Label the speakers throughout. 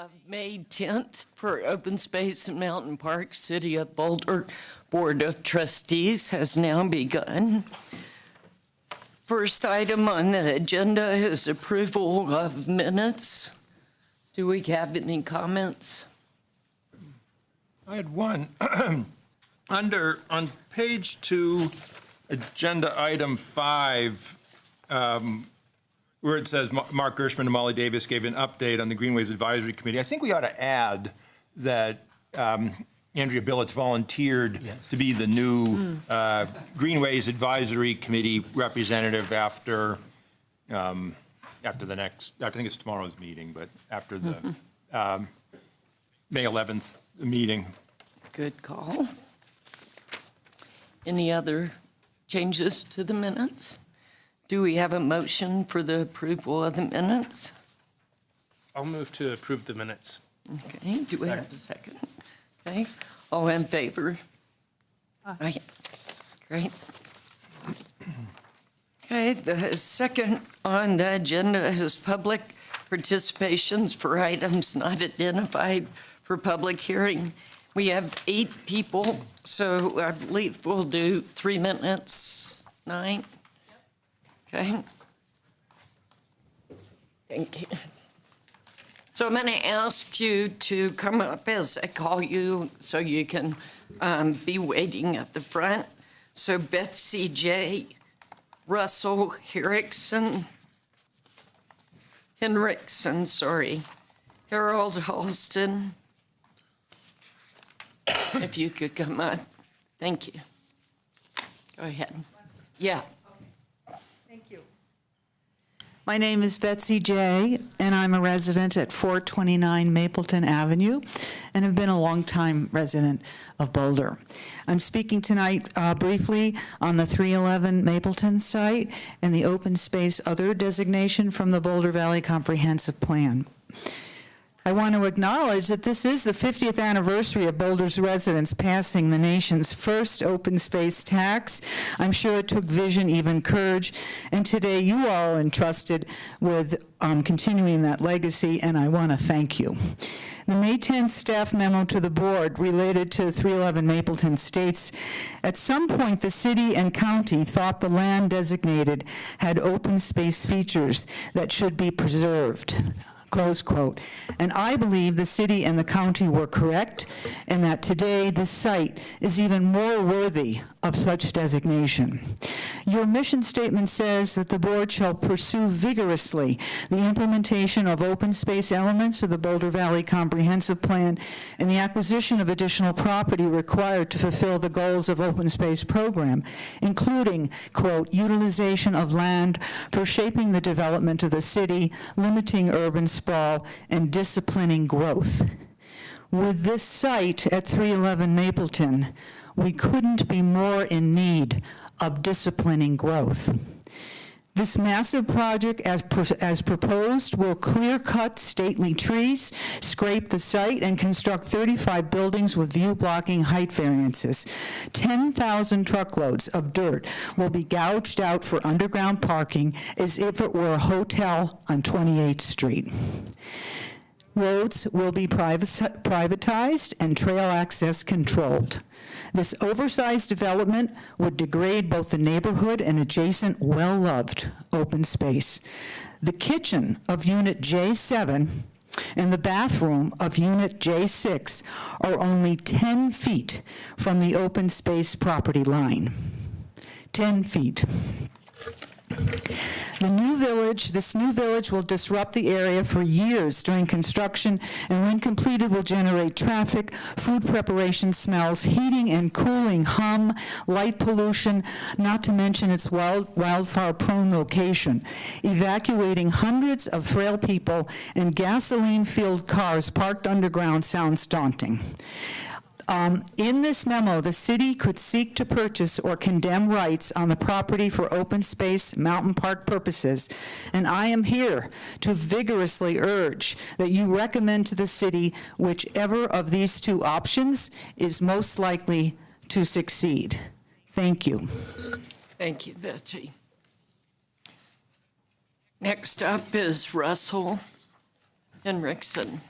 Speaker 1: of May 10th for Open Space and Mountain Park, City of Boulder Board of Trustees has now begun. First item on the agenda is approval of minutes. Do we have any comments?
Speaker 2: I had one. On page 2, agenda item 5, where it says Mark Gershman and Molly Davis gave an update on the Greenways Advisory Committee. I think we ought to add that Andrea Billets volunteered to be the new Greenways Advisory Committee representative after the next, I think it's tomorrow's meeting, but after the May 11th meeting.
Speaker 1: Good call. Any other changes to the minutes? Do we have a motion for the approval of the minutes?
Speaker 3: I'll move to approve the minutes.
Speaker 1: Okay, do we have a second? Okay, all in favor? Aye. Great. Okay, the second on the agenda is public participations for items not identified for public hearing. We have 8 people, so I believe we'll do 3 minutes, 9. Okay. Thank you. So I'm going to ask you to come up as I call you so you can be waiting at the front. So Betsy J., Russell Henriksen, Harold Halston, if you could come on. Thank you. Go ahead. Yeah.
Speaker 4: Thank you. My name is Betsy J., and I'm a resident at 429 Mapleton Avenue, and have been a longtime resident of Boulder. I'm speaking tonight briefly on the 311 Mapleton site and the open space other designation from the Boulder Valley Comprehensive Plan. I want to acknowledge that this is the 50th anniversary of Boulder's residents passing the nation's first open space tax. I'm sure it took vision, even courage, and today you all are entrusted with continuing that legacy, and I want to thank you. The May 10th staff memo to the board related to 311 Mapleton states, at some point the city and county thought the land designated had open space features that should be preserved. Close quote. And I believe the city and the county were correct, and that today this site is even more worthy of such designation. Your mission statement says that the board shall pursue vigorously the implementation of open space elements of the Boulder Valley Comprehensive Plan and the acquisition of additional property required to fulfill the goals of open space program, including, quote, utilization of land for shaping the development of the city, limiting urban sprawl, and disciplining growth. With this site at 311 Mapleton, we couldn't be more in need of disciplining growth. This massive project, as proposed, will clear-cut stately trees, scrape the site, and construct 35 buildings with view-blocking height variances. 10,000 truckloads of dirt will be gouged out for underground parking as if it were a hotel on 28th Street. Roads will be privatized and trail access controlled. This oversized development would degrade both the neighborhood and adjacent well-loved open space. The kitchen of Unit J7 and the bathroom of Unit J6 are only 10 feet from the open space property line. 10 feet. This new village will disrupt the area for years during construction, and when completed will generate traffic, food preparation smells, heating and cooling hum, light pollution, not to mention its wildfire-prone location, evacuating hundreds of frail people and gasoline-filled cars parked underground sounds daunting. In this memo, the city could seek to purchase or condemn rights on the property for open space mountain park purposes, and I am here to vigorously urge that you recommend to the city whichever of these 2 options is most likely to succeed. Thank you.
Speaker 1: Thank you, Betsy. Next up is Russell Henriksen.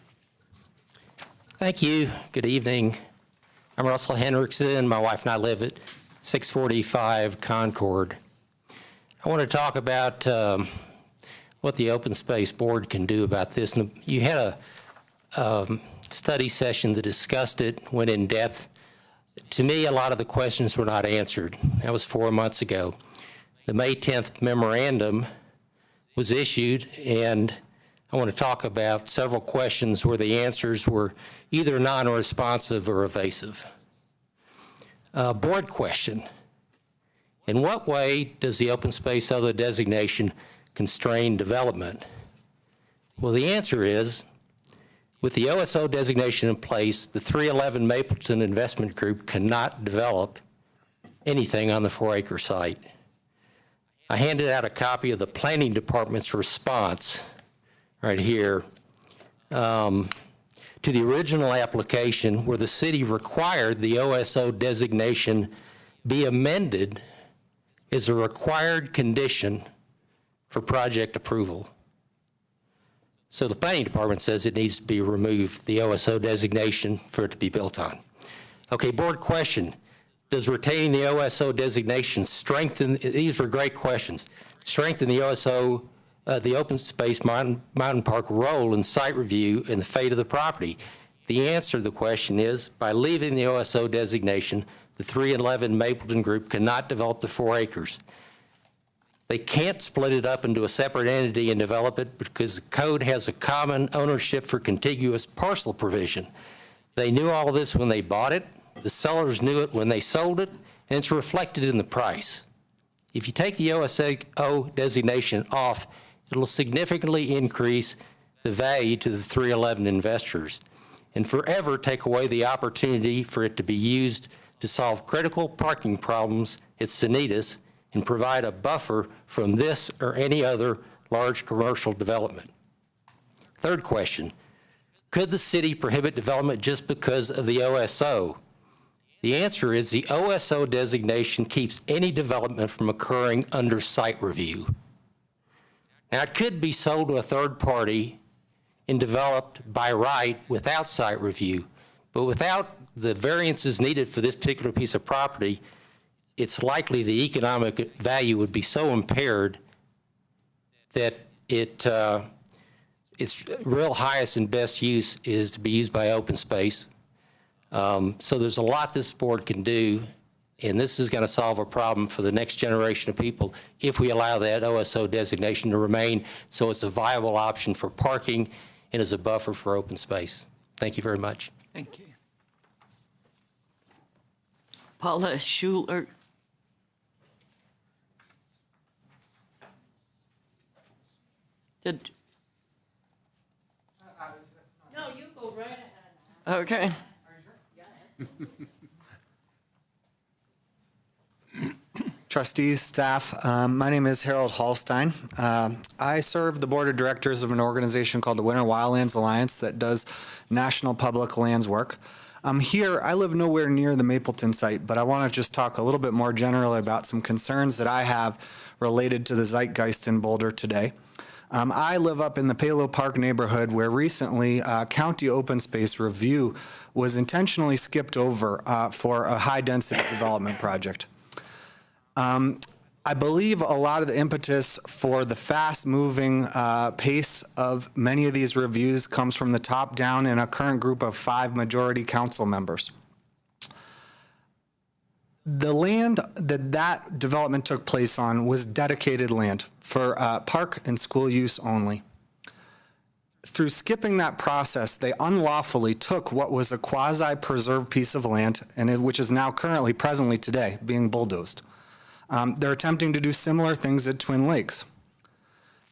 Speaker 5: Thank you. Good evening. I'm Russell Hendrickson. My wife and I live at 645 Concord. I want to talk about what the Open Space Board can do about this. And you had a study session that discussed it, went in depth. To me, a lot of the questions were not answered. That was 4 months ago. The May 10th memorandum was issued, and I want to talk about several questions where the answers were either non-responsive or evasive. Board question: in what way does the open space other designation constrain development? Well, the answer is, with the OSO designation in place, the 311 Mapleton Investment Group cannot develop anything on the 4-acre site. I handed out a copy of the Planning Department's response right here to the original application where the city required the OSO designation be amended as a required condition for project approval. So the Planning Department says it needs to be removed, the OSO designation, for it to be built on. Okay, board question: does retaining the OSO designation strengthen, these are great questions, strengthen the OSO, the open space mountain park role in site review and the fate of the property? The answer to the question is, by leaving the OSO designation, the 311 Mapleton Group cannot develop the 4 acres. They can't split it up into a separate entity and develop it because the code has a common ownership for contiguous parcel provision. They knew all this when they bought it. The sellers knew it when they sold it, and it's reflected in the price. If you take the OSO designation off, it'll significantly increase the value to the 311 investors and forever take away the opportunity for it to be used to solve critical parking problems at Sanitas and provide a buffer from this or any other large commercial development. Third question: could the city prohibit development just because of the OSO? The answer is the OSO designation keeps any development from occurring under site review. Now, it could be sold to a third party and developed by right without site review, but without the variances needed for this particular piece of property, it's likely the economic value would be so impaired that its real highest and best use is to be used by open space. So there's a lot this board can do, and this is going to solve a problem for the next generation of people if we allow that OSO designation to remain, so it's a viable option for parking and as a buffer for open space. Thank you very much.
Speaker 1: Thank you. Paula Schuler. Did,
Speaker 6: No, you go right ahead.
Speaker 1: okay.
Speaker 7: Trustees, staff, my name is Harold Hallstein. I serve the board of directors of an organization called the Winter Wildlands Alliance that does national public lands work. I live nowhere near the Mapleton site, but I want to just talk a little bit more generally about some concerns that I have related to the zeitgeist in Boulder today. I live up in the Palo Park neighborhood where recently county open space review was intentionally skipped over for a high-density development project. I believe a lot of the impetus for the fast-moving pace of many of these reviews comes from the top down in a current group of 5 majority council members. The land that development took place on was dedicated land for park and school use only. Through skipping that process, they unlawfully took what was a quasi-preserved piece of land, which is now presently today, being bulldozed. They're attempting to do similar things at Twin Lakes.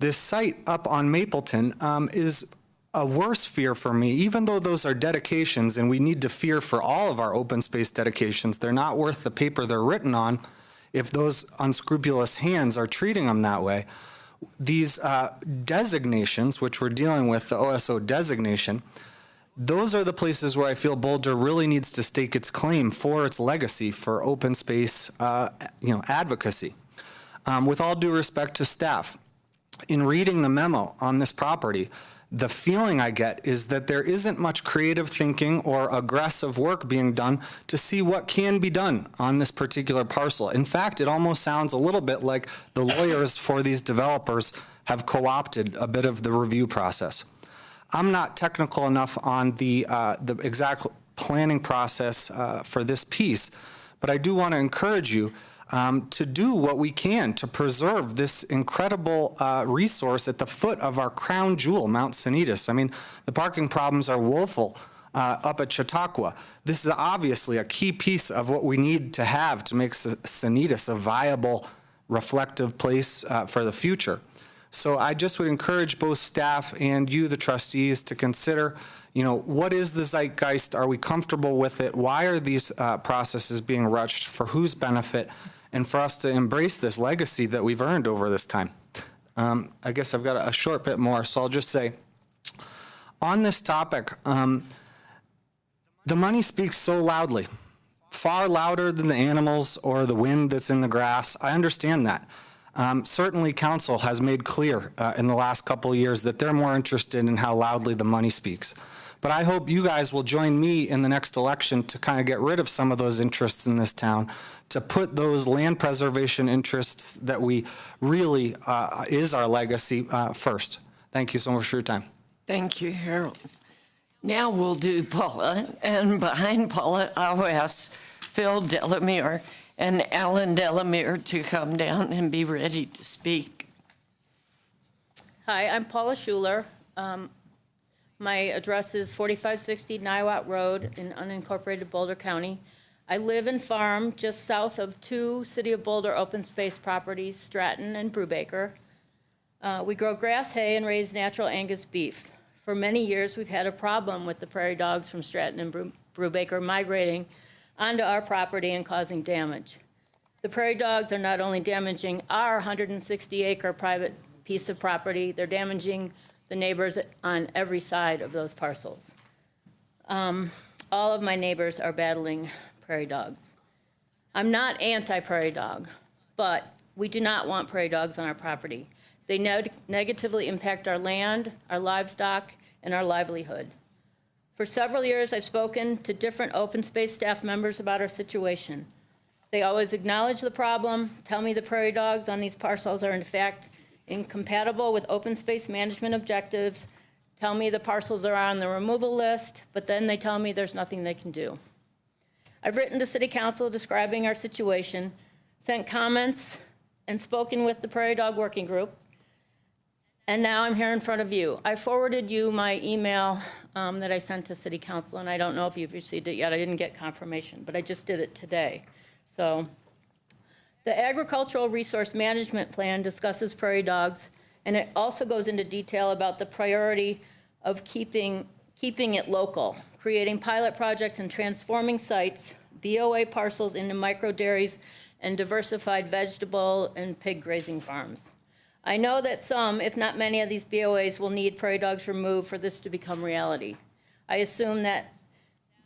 Speaker 7: This site up on Mapleton is a worse fear for me, even though those are dedications and we need to fear for all of our open space dedications. They're not worth the paper they're written on if those unscrupulous hands are treating them that way. These designations, which we're dealing with, the OSO designation, those are the places where I feel Boulder really needs to stake its claim for its legacy for open space advocacy. With all due respect to staff, in reading the memo on this property, the feeling I get is that there isn't much creative thinking or aggressive work being done to see what can be done on this particular parcel. In fact, it almost sounds a little bit like the lawyers for these developers have co-opted a bit of the review process. I'm not technical enough on the exact planning process for this piece, but I do want to encourage you to do what we can to preserve this incredible resource at the foot of our crown jewel, Mount Sanitas. I mean, the parking problems are woeful up at Chautauqua. This is obviously a key piece of what we need to have to make Sanitas a viable, reflective place for the future. So I just would encourage both staff and you, the trustees, to consider, what is the zeitgeist? Are we comfortable with it? Why are these processes being rushed? For whose benefit? And for us to embrace this legacy that we've earned over this time. I guess I've got a short bit more, so I'll just say, on this topic, the money speaks so loudly, far louder than the animals or the wind that's in the grass. I understand that. Certainly, council has made clear in the last couple of years that they're more interested in how loudly the money speaks. But I hope you guys will join me in the next election to kind of get rid of some of those interests in this town, to put those land preservation interests that we really is our legacy first. Thank you so much for your time.
Speaker 1: Thank you, Harold. Now we'll do Paula, and behind Paula, I'll ask Phil Delamere and Alan Delamere to come down and be ready to speak.
Speaker 6: Hi, I'm Paula Schuler. My address is 4560 Niwot Road in unincorporated Boulder County. I live and farm just south of two City of Boulder open space properties, Stratton and Brubaker. We grow grass, hay, and raise natural Angus beef. For many years, we've had a problem with the prairie dogs from Stratton and Brubaker migrating onto our property and causing damage. The prairie dogs are not only damaging our 160-acre private piece of property, they're damaging the neighbors on every side of those parcels. All of my neighbors are battling prairie dogs. I'm not anti-prairie dog, but we do not want prairie dogs on our property. They negatively impact our land, our livestock, and our livelihood. For several years, I've spoken to different open space staff members about our situation. They always acknowledge the problem, tell me the prairie dogs on these parcels are in fact incompatible with open space management objectives, tell me the parcels are on the removal list, but then they tell me there's nothing they can do. I've written to City Council describing our situation, sent comments, and spoken with the Prairie Dog Working Group, and now I'm here in front of you. I forwarded you my email that I sent to City Council, and I don't know if you've received it yet. I didn't get confirmation, but I just did it today. So, the Agricultural Resource Management Plan discusses prairie dogs, and it also goes into detail about the priority of keeping it local, creating pilot projects and transforming sites, BOA parcels into micro dairies, and diversified vegetable and pig grazing farms. I know that some, if not many, of these BOAs will need prairie dogs removed for this to become reality. I assume that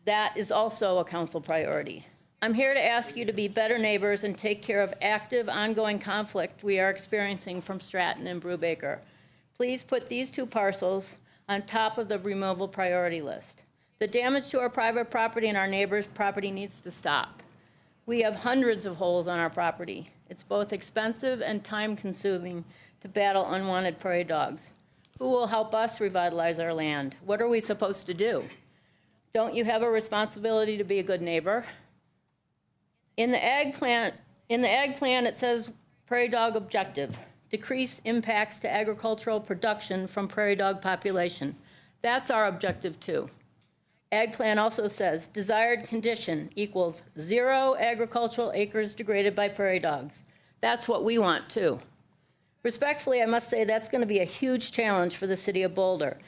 Speaker 6: that is also a council priority. I'm here to ask you to be better neighbors and take care of active, ongoing conflict we are experiencing from Stratton and Brubaker. Please put these two parcels on top of the removal priority list. The damage to our private property and our neighbors' property needs to stop. We have hundreds of holes on our property. It's both expensive and time-consuming to battle unwanted prairie dogs. Who will help us revitalize our land? What are we supposed to do? Don't you have a responsibility to be a good neighbor? In the ag plan, it says prairie dog objective, decrease impacts to agricultural production from prairie dog population. That's our objective too. Ag plan also says desired condition equals 0 agricultural acres degraded by prairie dogs. That's what we want too. Respectfully, I must say that's going to be a huge challenge for the City of Boulder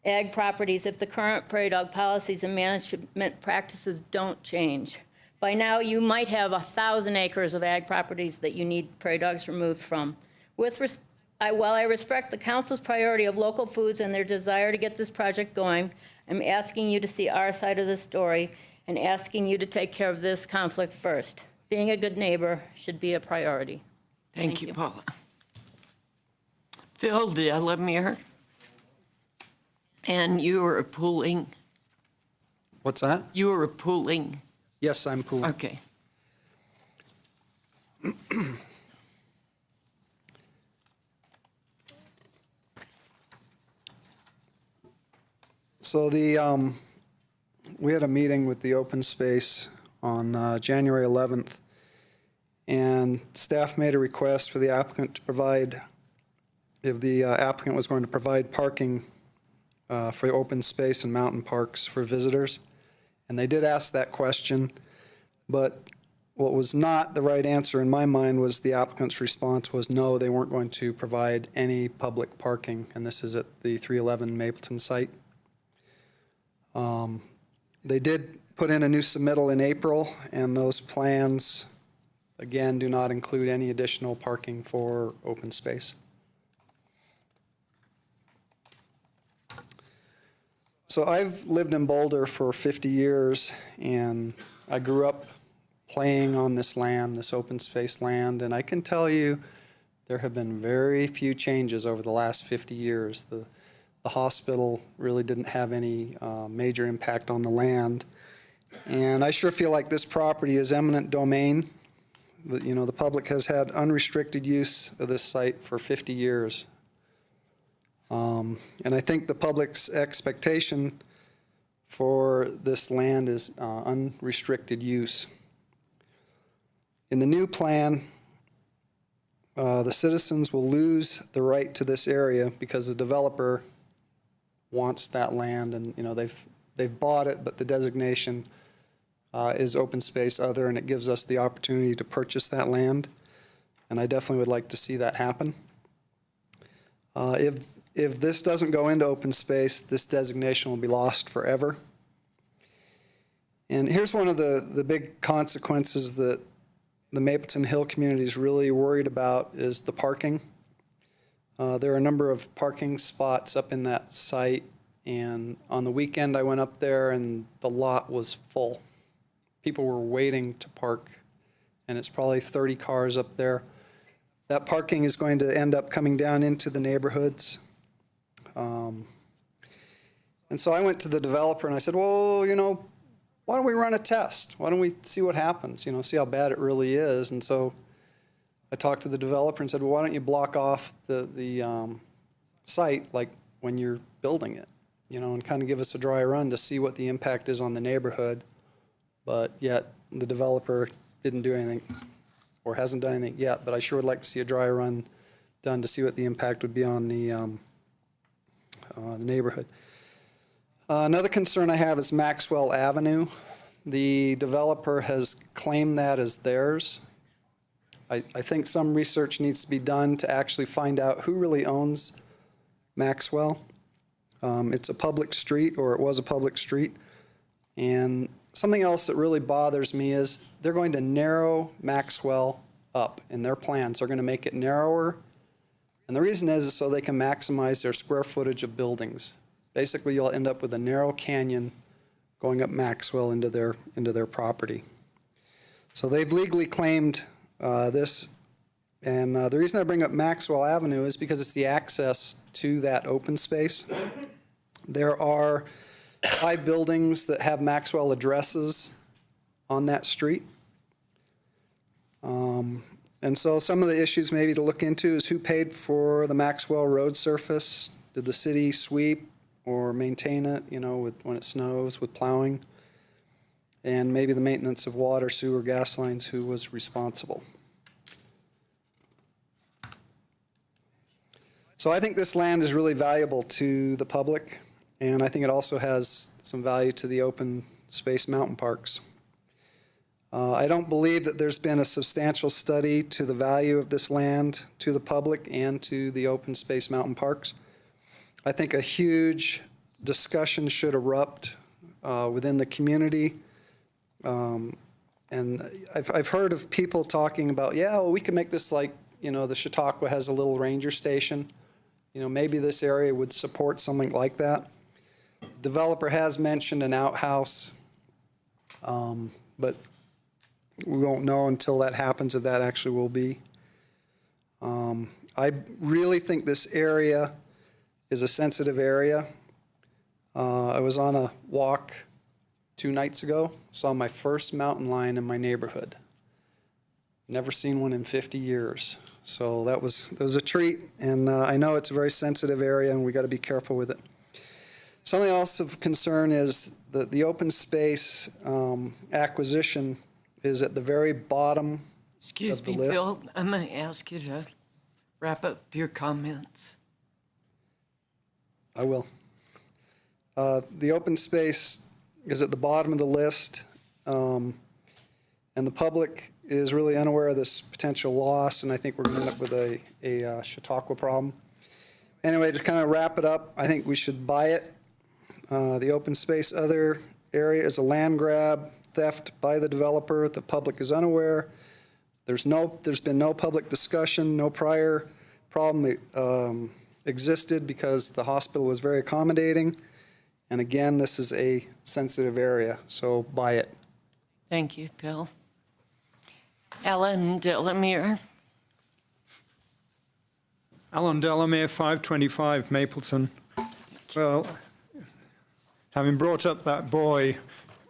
Speaker 6: ag properties if the current prairie dog policies and management practices don't change. By now, you might have 1,000 acres of ag properties that you need prairie dogs removed from. While I respect the council's priority of local foods and their desire to get this project going, I'm asking you to see our side of the story and asking you to take care of this conflict first. Being a good neighbor should be a priority.
Speaker 1: Thank you, Paula. Phil Delamere. And you are pooling,
Speaker 7: What's that?
Speaker 1: you are pooling,
Speaker 7: Yes, I'm pooling.
Speaker 1: okay.
Speaker 7: So we had a meeting with the open space on January 11th, and staff made a request for the applicant to provide, if the applicant was going to provide parking for open space and mountain parks for visitors. And they did ask that question, but what was not the right answer in my mind was the applicant's response was no, they weren't going to provide any public parking, and this is at the 311 Mapleton site. They did put in a new submittal in April, and those plans, again, do not include any additional parking for open space. So I've lived in Boulder for 50 years, and I grew up playing on this land, this open space land, and I can tell you there have been very few changes over the last 50 years. The hospital really didn't have any major impact on the land. And I sure feel like this property is eminent domain. You know, the public has had unrestricted use of this site for 50 years. And I think the public's expectation for this land is unrestricted use. In the new plan, the citizens will lose the right to this area because the developer wants that land, and you know they've bought it, but the designation is open space other, and it gives us the opportunity to purchase that land, and I definitely would like to see that happen. If this doesn't go into open space, this designation will be lost forever. And here's one of the big consequences that the Mapleton Hill community is really worried about is the parking. There are a number of parking spots up in that site, and on the weekend I went up there and the lot was full. People were waiting to park, and it's probably 30 cars up there. That parking is going to end up coming down into the neighborhoods. And so I went to the developer and I said, well, you know, why don't we run a test? Why don't we see what happens, you know, see how bad it really is? And so I talked to the developer and said, well, why don't you block off the site like when you're building it, you know, and kind of give us a dry run to see what the impact is on the neighborhood. But yet the developer didn't do anything or hasn't done anything yet, but I sure would like to see a dry run done to see what the impact would be on the neighborhood. Another concern I have is Maxwell Avenue. The developer has claimed that as theirs. I think some research needs to be done to actually find out who really owns Maxwell. It's a public street, or it was a public street. And something else that really bothers me is they're going to narrow Maxwell up in their plans. They're going to make it narrower. And the reason is so they can maximize their square footage of buildings. Basically, you'll end up with a narrow canyon going up Maxwell into their property. So they've legally claimed this, and the reason I bring up Maxwell Avenue is because it's the access to that open space. There are 5 buildings that have Maxwell addresses on that street. And so some of the issues maybe to look into is who paid for the Maxwell road surface? Did the city sweep or maintain it, you know, when it snows with plowing? And maybe the maintenance of water, sewer, gas lines, who was responsible? So I think this land is really valuable to the public, and I think it also has some value to the open space mountain parks. I don't believe that there's been a substantial study to the value of this land to the public and to the open space mountain parks. I think a huge discussion should erupt within the community. And I've heard of people talking about, yeah, well, we could make this like, you know, the Chautauqua has a little ranger station. You know, maybe this area would support something like that. Developer has mentioned an outhouse, but we won't know until that happens if that actually will be. I really think this area is a sensitive area.
Speaker 8: I was on a walk 2 nights ago, saw my first mountain lion in my neighborhood. Never seen one in 50 years. So that was a treat, and I know it's a very sensitive area, and we got to be careful with it. Something else of concern is that the open space acquisition is at the very bottom
Speaker 1: Excuse
Speaker 8: of the
Speaker 1: me,
Speaker 8: list.
Speaker 1: Bill, I'm going to ask you to wrap up your comments.
Speaker 8: I will. The open space is at the bottom of the list, and the public is really unaware of this potential loss, and I think we're going to end up with a Chautauqua problem. Anyway, just kind of wrap it up, I think we should buy it. The open space other area is a land grab, theft by the developer. The public is unaware. There's been no public discussion, no prior problem existed because the hospital was very accommodating. And again, this is a sensitive area, so buy it.
Speaker 1: Thank you, Bill. Alan Delamere.
Speaker 9: Alan Delamere, 525 Mapleton. Well, having brought up that boy,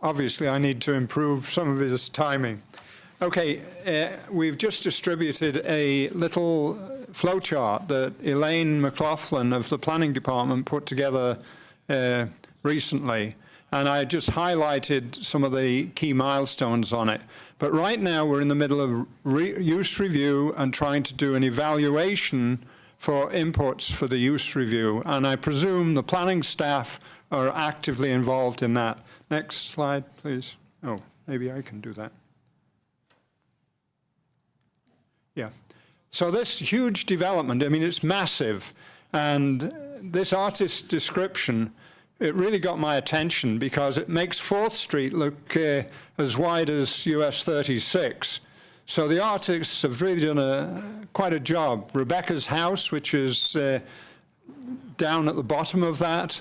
Speaker 9: obviously I need to improve some of his timing. Okay, we've just distributed a little flowchart that Elaine McLaughlin of the Planning Department put together recently, and I just highlighted some of the key milestones on it. But right now we're in the middle of use review and trying to do an evaluation for inputs for the use review, and I presume the planning staff are actively involved in that. Next slide, please. Oh, maybe I can do that. Yeah. So this huge development, I mean, it's massive, and this artist's description, it really got my attention because it makes 4th Street look as wide as US 36. So the artists have really done quite a job. Rebecca's house, which is down at the bottom of that,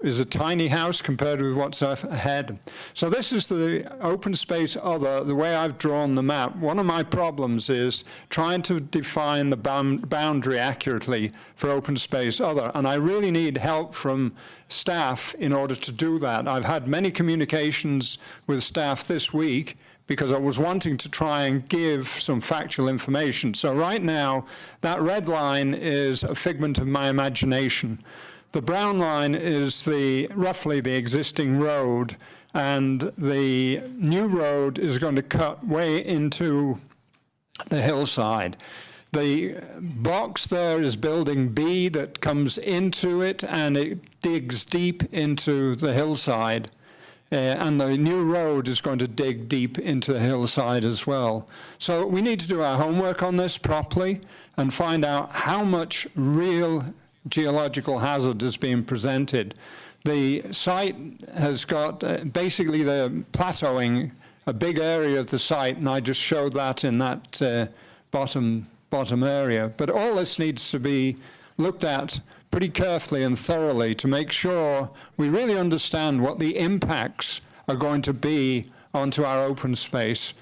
Speaker 9: is a tiny house compared with what's ahead. So this is the open space other, the way I've drawn the map. One of my problems is trying to define the boundary accurately for open space other, and I really need help from staff in order to do that. I've had many communications with staff this week because I was wanting to try and give some factual information. So right now, that red line is a figment of my imagination. The brown line is roughly the existing road, and the new road is going to cut way into the hillside. The box there is building B that comes into it, and it digs deep into the hillside. And the new road is going to dig deep into the hillside as well. So we need to do our homework on this properly and find out how much real geological hazard is being presented. The site has got basically the plateauing a big area of the site, and I just showed that in that bottom area. But all this needs to be looked at pretty carefully and thoroughly to make sure we really understand what the impacts are going to be onto our open space.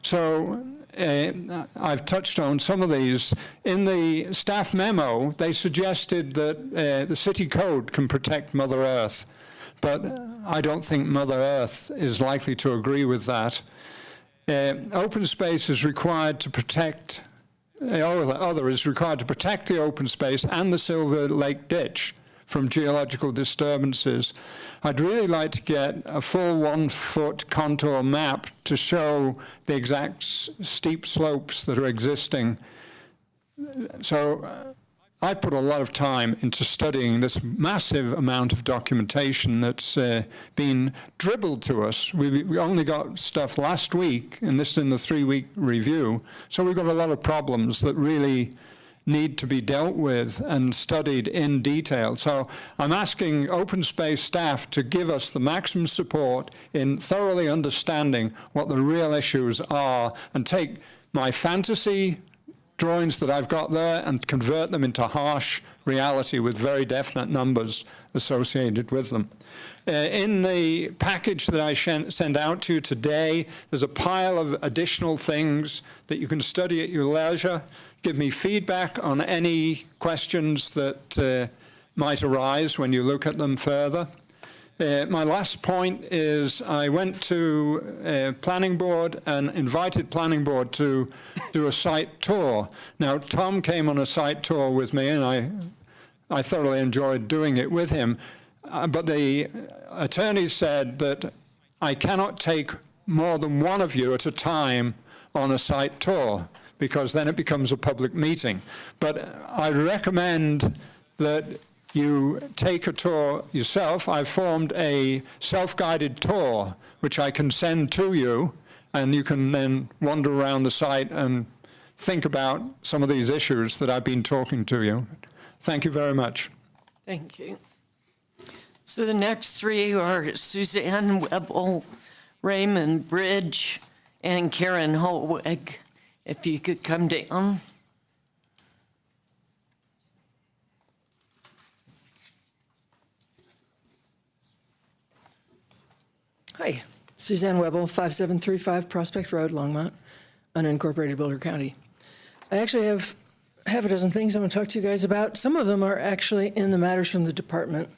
Speaker 9: So I've touched on some of these. In the staff memo, they suggested that the city code can protect Mother Earth, but I don't think Mother Earth is likely to agree with that. Open space is required to protect other is required to protect the open space and the Silver Lake ditch from geological disturbances. I'd really like to get a full 1-foot contour map to show the exact steep slopes that are existing. So I've put a lot of time into studying this massive amount of documentation that's been dribbled to us. We only got stuff last week, and this is in the 3-week review, so we've got a lot of problems that really need to be dealt with and studied in detail. So I'm asking open space staff to give us the maximum support in thoroughly understanding what the real issues are and take my fantasy drawings that I've got there and convert them into harsh reality with very definite numbers associated with them. In the package that I send out to you today, there's a pile of additional things that you can study at your leisure. Give me feedback on any questions that might arise when you look at them further. My last point is I went to planning board and invited planning board to do a site tour. Now, Tom came on a site tour with me, and I thoroughly enjoyed doing it with him. But the attorney said that I cannot take more than one of you at a time on a site tour, because then it becomes a public meeting. But I recommend that you take a tour yourself. I've formed a self-guided tour, which I can send to you, and you can then wander around the site and think about some of these issues that I've been talking to you. Thank you very much.
Speaker 1: Thank you. So the next three are Suzanne Webble, Raymond Bridge, and Karen Holwig. If you could come down.
Speaker 10: Hi, Suzanne Webble, 5735 Prospect Road, Longmont, unincorporated Boulder County. I actually have half a dozen things I'm going to talk to you guys about. Some of them are actually in the matters from the department,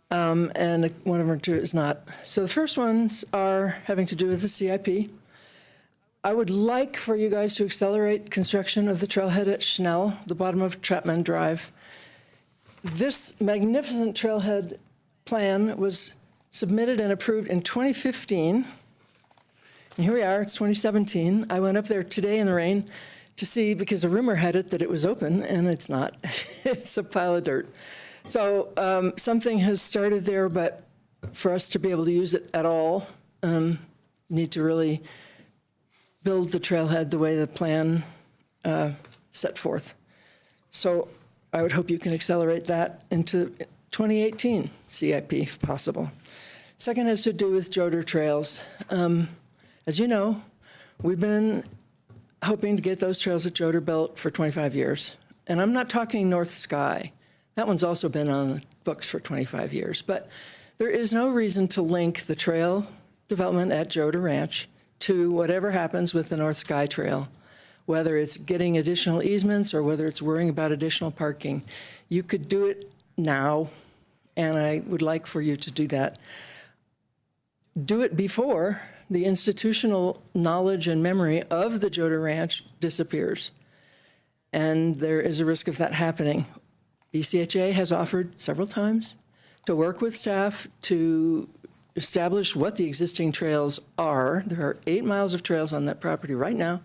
Speaker 10: and one of them or two is not. So the first ones are having to do with the CIP. I would like for you guys to accelerate construction of the trailhead at Schnell, the bottom of Chapman Drive. This magnificent trailhead plan was submitted and approved in 2015. And here we are, it's 2017. I went up there today in the rain to see, because a rumor had it that it was open, and it's not. It's a pile of dirt. So something has started there, but for us to be able to use it at all, need to really build the trailhead the way the plan set forth. So I would hope you can accelerate that into 2018 CIP if possible. Second has to do with Joder trails. As you know, we've been hoping to get those trails at Joder built for 25 years. And I'm not talking North Sky. That one's also been on the books for 25 years. But there is no reason to link the trail development at Joder Ranch to whatever happens with the North Sky Trail, whether it's getting additional easements or whether it's worrying about additional parking. You could do it now, and I would like for you to do that. Do it before the institutional knowledge and memory of the Joder Ranch disappears. And there is a risk of that happening. BCHA has offered several times to work with staff to establish what the existing trails are. There are 8 miles of trails on that property right now,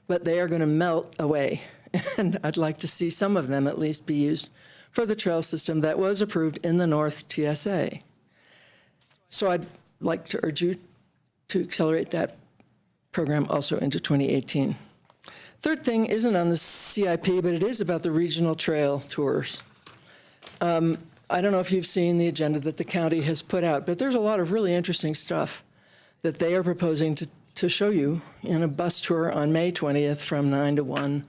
Speaker 10: but they are going to melt away. And I'd like to see some of them at least be used for the trail system that was approved in the North TSA. So I'd like to urge you to accelerate that program also into 2018. Third thing isn't on the CIP, but it is about the regional trail tours. I don't know if you've seen the agenda that the county has put out, but there's a lot of really interesting stuff that they are proposing to show you in a bus tour on May 20th from 9 to 1.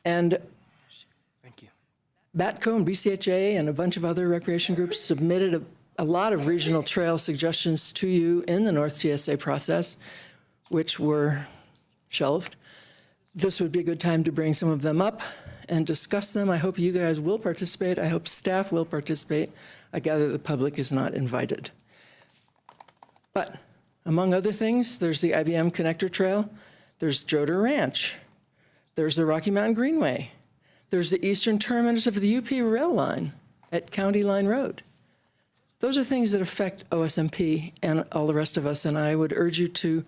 Speaker 10: And
Speaker 3: Thank you.
Speaker 10: BATCO and BCHA and a bunch of other recreation groups submitted a lot of regional trail suggestions to you in the North TSA process, which were shelved. This would be a good time to bring some of them up and discuss them. I hope you guys will participate. I hope staff will participate. I gather the public is not invited. But among other things, there's the IBM Connector Trail, there's Joder Ranch, there's the Rocky Mountain Greenway, there's the eastern terminus of the UP rail line at County Line Road. Those are things that affect OSMP and all the rest of us, and I would urge you to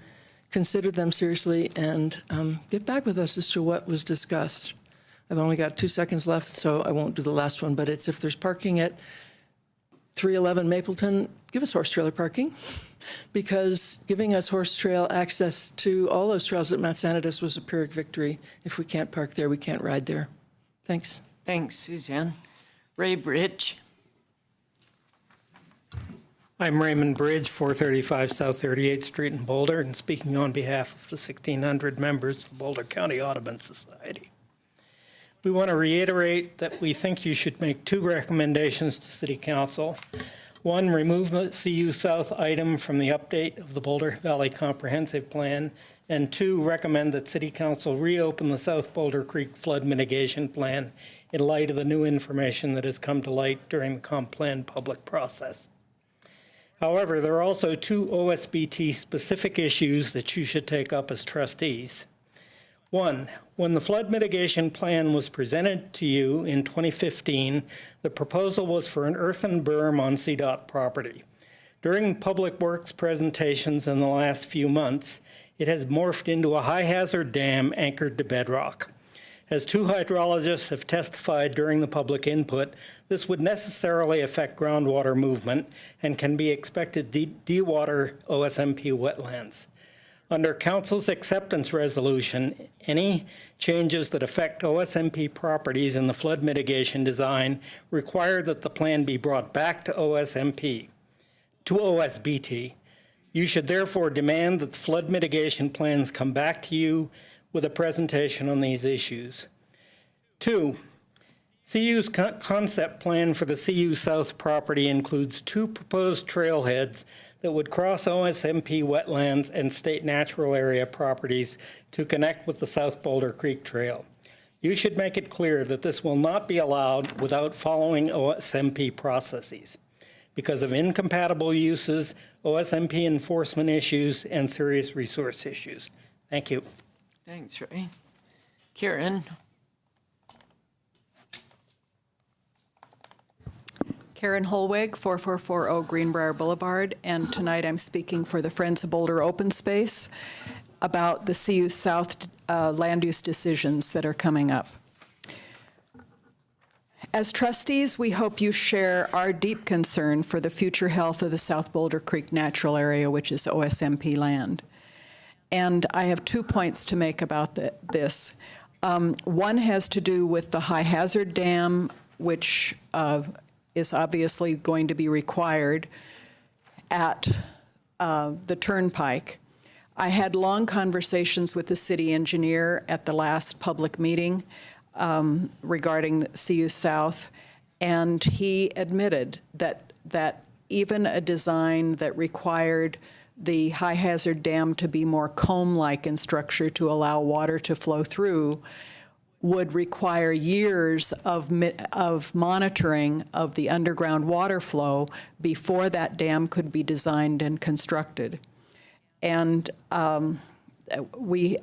Speaker 10: consider them seriously and get back with us as to what was discussed. I've only got 2 seconds left, so I won't do the last one, but it's if there's parking at 311 Mapleton, give us horse trailer parking, because giving us horse trail access to all those trails at Mount Sanidus was a Pyrrhic victory. If we can't park there, we can't ride there. Thanks.
Speaker 1: Thanks, Suzanne. Ray Bridge.
Speaker 11: I'm Raymond Bridge, 435 South 38th Street in Boulder, and speaking on behalf of the 1,600 members of the Boulder County Audubon Society. We want to reiterate that we think you should make 2 recommendations to City Council. 1, remove the CU South item from the update of the Boulder Valley Comprehensive Plan, and 2, recommend that City Council reopen the South Boulder Creek Flood Mitigation Plan in light of the new information that has come to light during the comp plan public process. However, there are also two OSBT-specific issues that you should take up as trustees. One, when the flood mitigation plan was presented to you in 2015, the proposal was for an earthen berm on CDOT property. During Public Works presentations in the last few months, it has morphed into a high-hazard dam anchored to bedrock. As two hydrologists have testified during the public input, this would necessarily affect groundwater movement and can be expected to de-water OSMP wetlands. Under Council's acceptance resolution, any changes that affect OSMP properties in the flood mitigation design require that the plan be brought back to OSBT. You should therefore demand that the flood mitigation plans come back to you with a presentation on these issues. 2, CU's concept plan for the CU South property includes 2 proposed trailheads that would cross OSMP wetlands and state natural area properties to connect with the South Boulder Creek Trail. You should make it clear that this will not be allowed without following OSMP processes because of incompatible uses, OSMP enforcement issues, and serious resource issues. Thank you.
Speaker 1: Thanks, Ray. Karen?
Speaker 12: Karen Holweg, 4440 Greenbrier Boulevard, and tonight I'm speaking for the Friends of Boulder Open Space about the CU South land use decisions that are coming up. As trustees, we hope you share our deep concern for the future health of the South Boulder Creek Natural Area, which is OSMP land. And I have 2 points to make about this. One has to do with the high hazard dam, which is obviously going to be required at the turnpike. I had long conversations with the city engineer at the last public meeting regarding CU South, and he admitted that even a design that required the high hazard dam to be more comb-like in structure to allow water to flow through would require years of monitoring of the underground water flow before that dam could be designed and constructed. And we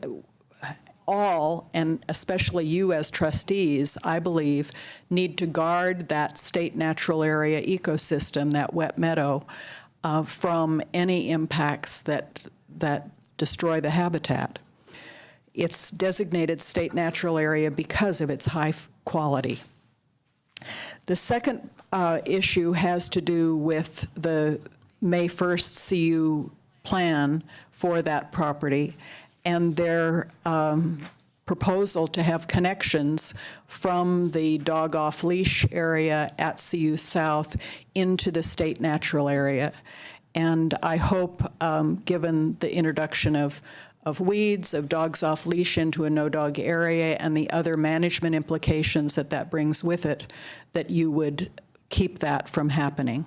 Speaker 12: all, and especially you as trustees, I believe, need to guard that state natural area ecosystem, that wet meadow, from any impacts that destroy the habitat. It's designated state natural area because of its high quality. The second issue has to do with the May 1st CU plan for that property and their proposal to have connections from the dog off leash area at CU South into the state natural area. And I hope, given the introduction of weeds, of dogs off leash into a no-dog area, and the other management implications that brings with it, that you would keep that from happening.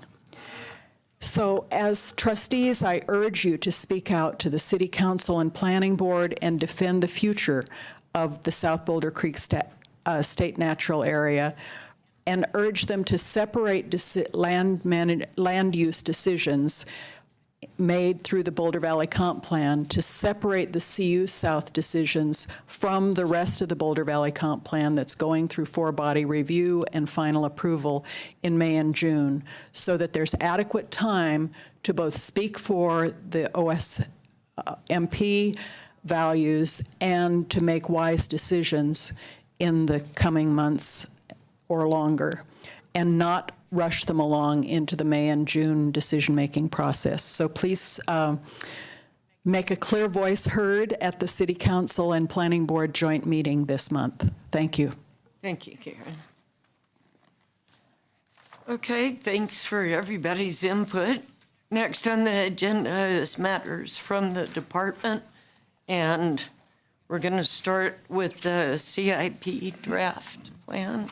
Speaker 12: So as trustees, I urge you to speak out to the City Council and Planning Board and defend the future of the South Boulder Creek State Natural Area, and urge them to separate land use decisions made through the Boulder Valley Comp Plan, to separate the CU South decisions from the rest of the Boulder Valley Comp Plan that's going through 4-body review and final approval in May and June, so that there's adequate time to both speak for the OSMP values and to make wise decisions in the coming months or longer, and not rush them along into the May and June decision-making process. So please make a clear voice heard at the City Council and Planning Board joint meeting this month. Thank you.
Speaker 1: Thank you, Karen. Okay, thanks for everybody's input. Next on the agenda is matters from the department, and we're going to start with the CIP draft plan.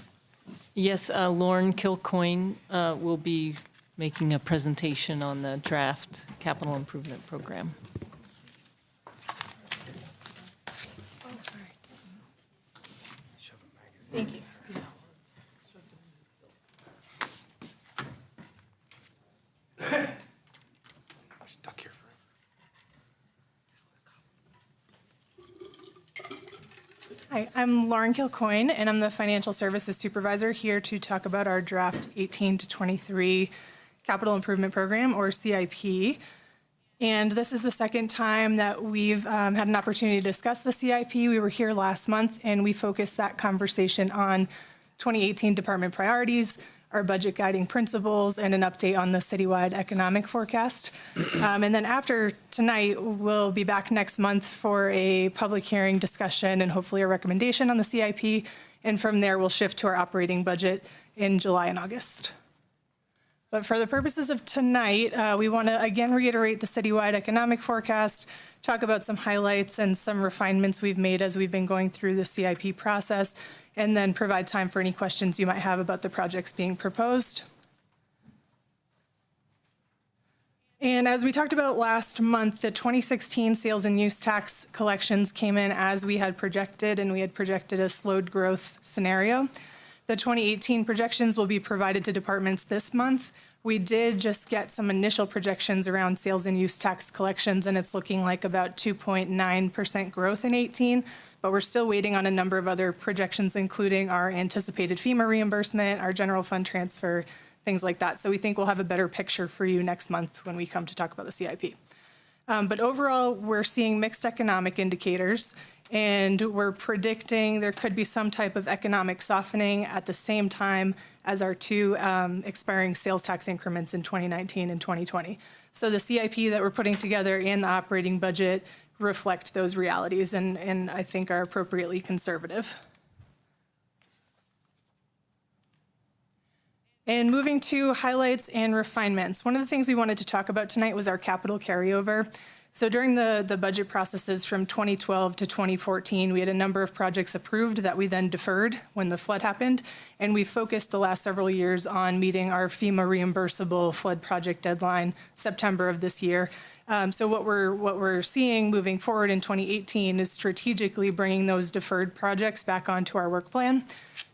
Speaker 13: Yes, Lauren Kilcoyne will be making a presentation on the draft capital improvement program.
Speaker 10: Thank you.
Speaker 14: Hi, I'm Lauren Kilcoyne, and I'm the Financial Services Supervisor here to talk about our draft 18 to 23 Capital Improvement Program, or CIP. And this is the second time that we've had an opportunity to discuss the CIP. We were here last month, and we focused that conversation on 2018 department priorities, our budget guiding principles, and an update on the citywide economic forecast. And then after tonight, we'll be back next month for a public hearing discussion and hopefully a recommendation on the CIP. And from there, we'll shift to our operating budget in July and August. But for the purposes of tonight, we want to again reiterate the citywide economic forecast, talk about some highlights and some refinements we've made as we've been going through the CIP process, and then provide time for any questions you might have about the projects being proposed. And as we talked about last month, the 2016 sales and use tax collections came in as we had projected, and we had projected a slowed growth scenario. The 2018 projections will be provided to departments this month. We did just get some initial projections around sales and use tax collections, and it's looking like about 2.9% growth in 18, but we're still waiting on a number of other projections, including our anticipated FEMA reimbursement, our general fund transfer, things like that. So we think we'll have a better picture for you next month when we come to talk about the CIP. But overall, we're seeing mixed economic indicators, and we're predicting there could be some type of economic softening at the same time as our two expiring sales tax increments in 2019 and 2020. So the CIP that we're putting together and the operating budget reflect those realities, and I think are appropriately conservative. And moving to highlights and refinements. One of the things we wanted to talk about tonight was our capital carryover. So during the budget processes from 2012 to 2014, we had a number of projects approved that we then deferred when the flood happened. And we focused the last several years on meeting our FEMA reimbursable flood project deadline, September of this year. So what we're seeing moving forward in 2018 is strategically bringing those deferred projects back onto our work plan.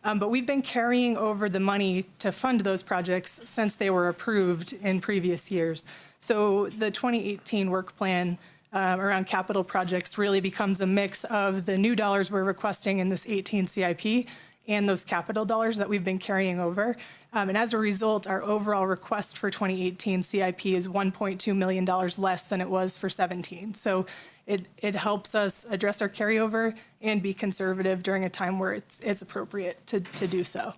Speaker 14: But we've been carrying over the money to fund those projects since they were approved in previous years. So the 2018 work plan around capital projects really becomes a mix of the new dollars we're requesting in this 18 CIP and those capital dollars that we've been carrying over. And as a result, our overall request for 2018 CIP is $1.2 million less than it was for 17. So it helps us address our carryover and be conservative during a time where it's appropriate to do so.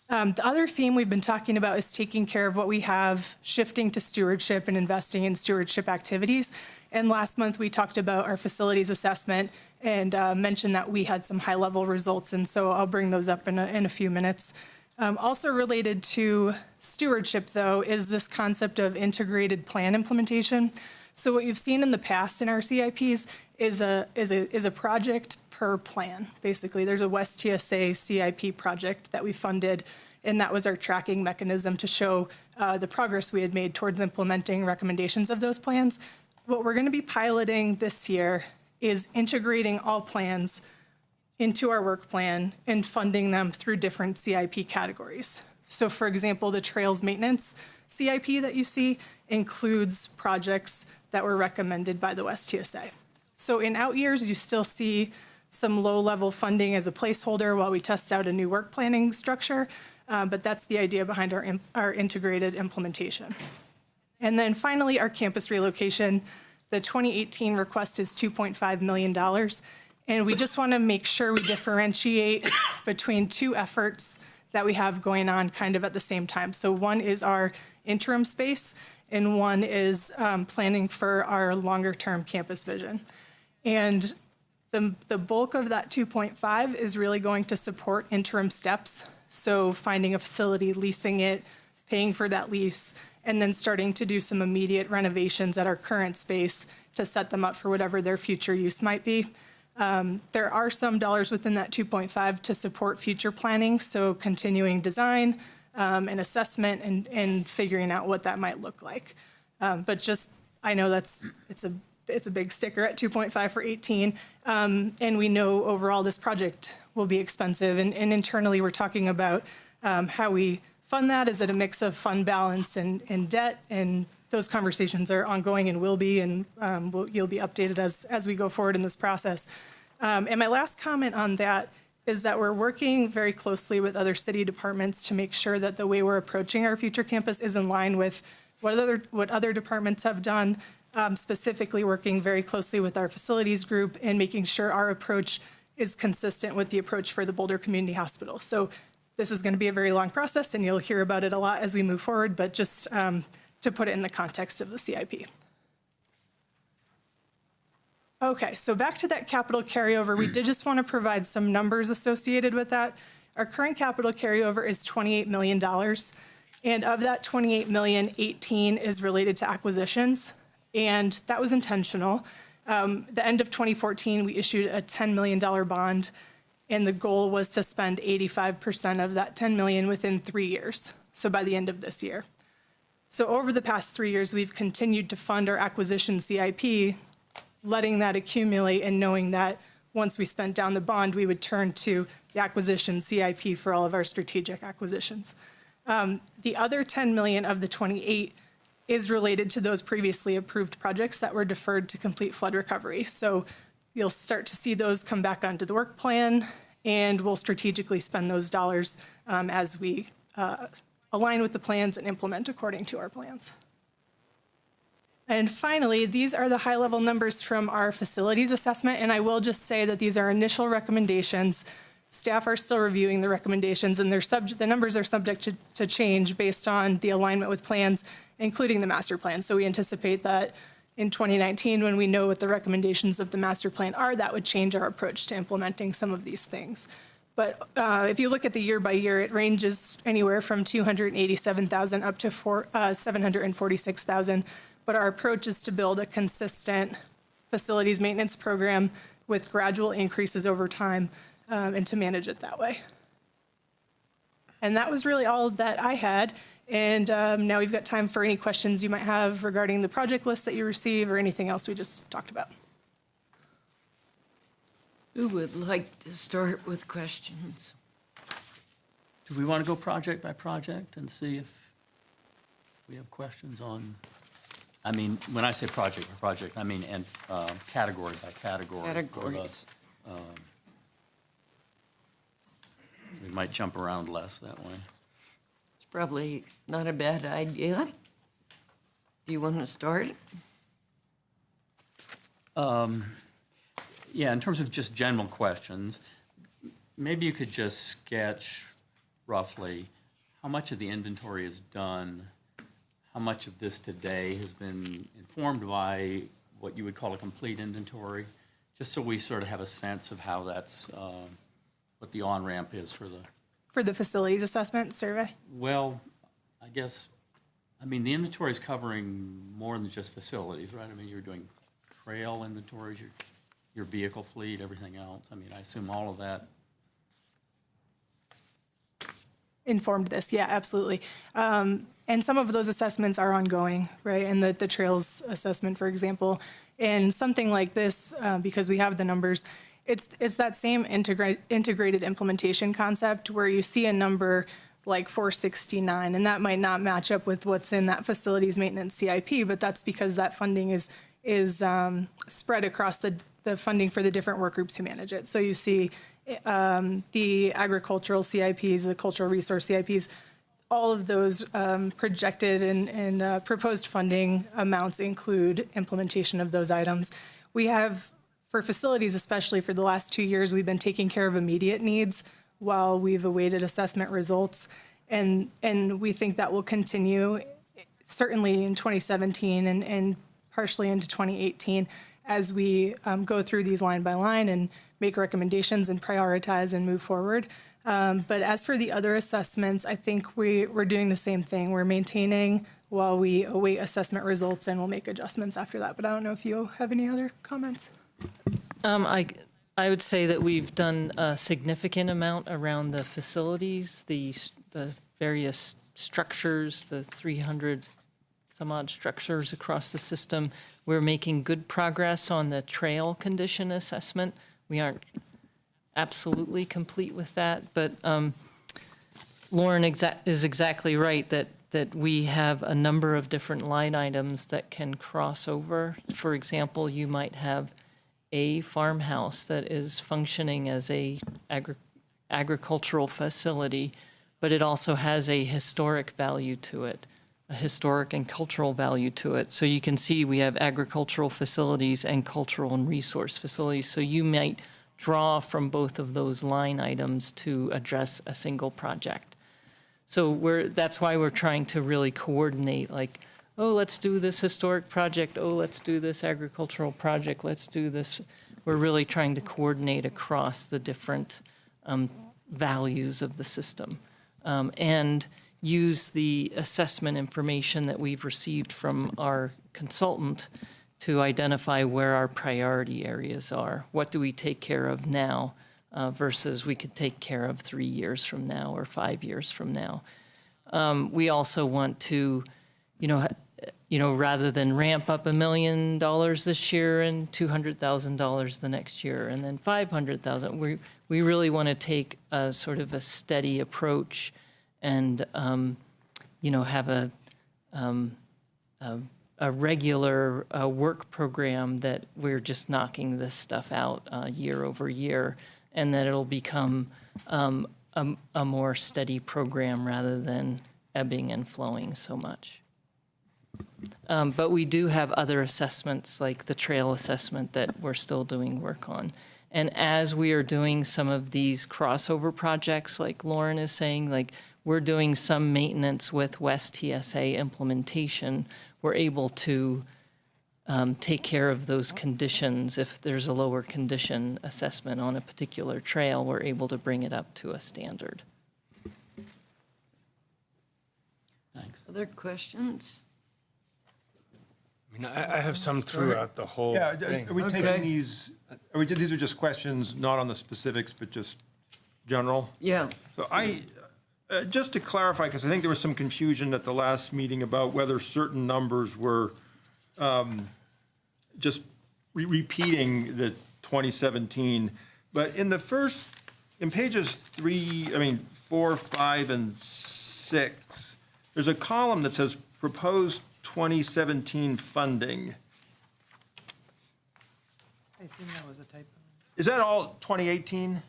Speaker 14: The other theme we've been talking about is taking care of what we have, shifting to stewardship and investing in stewardship activities. And last month we talked about our facilities assessment and mentioned that we had some high-level results, and so I'll bring those up in a few minutes. Also related to stewardship, though, is this concept of integrated plan implementation. So what you've seen in the past in our CIPs is a project per plan. Basically, there's a West TSA CIP project that we funded, and that was our tracking mechanism to show the progress we had made towards implementing recommendations of those plans. What we're going to be piloting this year is integrating all plans into our work plan and funding them through different CIP categories. So for example, the trails maintenance CIP that you see includes projects that were recommended by the West TSA. So in out years, you still see some low-level funding as a placeholder while we test out a new work planning structure, but that's the idea behind our integrated implementation. And then finally, our campus relocation. The 2018 request is $2.5 million, and we just want to make sure we differentiate between two efforts that we have going on kind of at the same time. So one is our interim space, and one is planning for our longer-term campus vision. And the bulk of that 2.5 is really going to support interim steps, so finding a facility, leasing it, paying for that lease, and then starting to do some immediate renovations at our current space to set them up for whatever their future use might be. There are some dollars within that 2.5 to support future planning, so continuing design and assessment and figuring out what that might look like. But just, I know it's a big sticker at 2.5 for 18, and we know overall this project will be expensive, and internally we're talking about how we fund that. Is it a mix of fund balance and debt? And those conversations are ongoing and will be, and you'll be updated as we go forward in this process. And my last comment on that is that we're working very closely with other city departments to make sure that the way we're approaching our future campus is in line with what other departments have done, specifically working very closely with our facilities group and making sure our approach is consistent with the approach for the Boulder Community Hospital. So this is going to be a very long process, and you'll hear about it a lot as we move forward, but just to put it in the context of the CIP. Okay, so back to that capital carryover, we did just want to provide some numbers associated with that. Our current capital carryover is $28 million, and of that $28 million, 18 is related to acquisitions, and that was intentional. The end of 2014, we issued a $10 million bond, and the goal was to spend 85% of that $10 million within 3 years, so by the end of this year. So over the past 3 years, we've continued to fund our acquisition CIP, letting that accumulate and knowing that once we spent down the bond, we would turn to the acquisition CIP for all of our strategic acquisitions. The other 10 million of the 28 is related to those previously approved projects that were deferred to complete flood recovery. So you'll start to see those come back onto the work plan, and we'll strategically spend those dollars as we align with the plans and implement according to our plans. And finally, these are the high-level numbers from our facilities assessment, and I will just say that these are initial recommendations. Staff are still reviewing the recommendations, and the numbers are subject to change based on the alignment with plans, including the master plan. So we anticipate that in 2019, when we know what the recommendations of the master plan are, that would change our approach to implementing some of these things. But if you look at the year by year, it ranges anywhere from 287,000 up to 746,000. But our approach is to build a consistent facilities maintenance program with gradual increases over time and to manage it that way. And that was really all that I had. And now we've got time for any questions you might have regarding the project list that you receive or anything else we just talked about.
Speaker 1: Who would like to start with questions?
Speaker 15: Do we want to go project by project and see if we have questions on, I mean, when I say project by project, I mean and category by category.
Speaker 1: Categories.
Speaker 15: We might jump around less that way.
Speaker 1: It's probably not a bad idea. Do you want to start?
Speaker 15: Yeah, in terms of just general questions, maybe you could just sketch roughly how much of the inventory is done, how much of this today has been informed by what you would call a complete inventory, just so we sort of have a sense of how that's, what the on-ramp is for the...
Speaker 14: For the facilities assessment survey?
Speaker 15: Well, I guess, I mean, the inventory is covering more than just facilities, right? I mean, you're doing trail inventories, your vehicle fleet, everything else. I mean, I assume all of that.
Speaker 14: Informed this, yeah, absolutely. And some of those assessments are ongoing, right? And the trails assessment, for example. And something like this, because we have the numbers, it's that same integrated implementation concept where you see a number like 469, and that might not match up with what's in that facilities maintenance CIP, but that's because that funding is spread across the funding for the different work groups who manage it. So you see the agricultural CIPs, the cultural resource CIPs, all of those projected and proposed funding amounts include implementation of those items. We have, for facilities especially, for the last 2 years, we've been taking care of immediate needs while we've awaited assessment results. And we think that will continue certainly in 2017 and partially into 2018 as we go through these line by line and make recommendations and prioritize and move forward. But as for the other assessments, I think we're doing the same thing. We're maintaining while we await assessment results, and we'll make adjustments after that. But I don't know if you have any other comments.
Speaker 13: I would say that we've done a significant amount around the facilities, the various structures, the 300 some odd structures across the system. We're making good progress on the trail condition assessment. We aren't absolutely complete with that, but Lauren is exactly right that we have a number of different line items that can cross over. For example, you might have a farmhouse that is functioning as a agricultural facility, but it also has a historic value to it, a historic and cultural value to it. So you can see we have agricultural facilities and cultural and resource facilities. So you might draw from both of those line items to address a single project. So that's why we're trying to really coordinate, like, oh, let's do this historic project, oh, let's do this agricultural project, let's do this. We're really trying to coordinate across the different values of the system, and use the assessment information that we've received from our consultant to identify where our priority areas are. What do we take care of now versus we could take care of 3 years from now or 5 years from now. We also want to, rather than ramp up $1 million this year and $200,000 the next year and then $500,000, we really want to take a sort of a steady approach and, have a regular work program that we're just knocking this stuff out year over year, and that it'll become a more steady program rather than ebbing and flowing so much. But we do have other assessments, like the trail assessment, that we're still doing work on. And as we are doing some of these crossover projects, like Lauren is saying, like we're doing some maintenance with West TSA implementation, we're able to take care of those conditions. If there's a lower condition assessment on a particular trail, we're able to bring it up to a standard.
Speaker 15: Thanks.
Speaker 1: Other questions?
Speaker 3: I mean, I have some throughout the whole
Speaker 2: Yeah,
Speaker 3: thing.
Speaker 2: are we taking these, these are just questions, not on the specifics, but just general?
Speaker 1: Yeah.
Speaker 2: So just to clarify, because I think there was some confusion at the last meeting about whether certain numbers were just repeating the 2017. But in pages 4, 5, and 6, there's a column that says proposed 2017 funding.
Speaker 10: I assume that was a typo.
Speaker 2: Is that all 2018?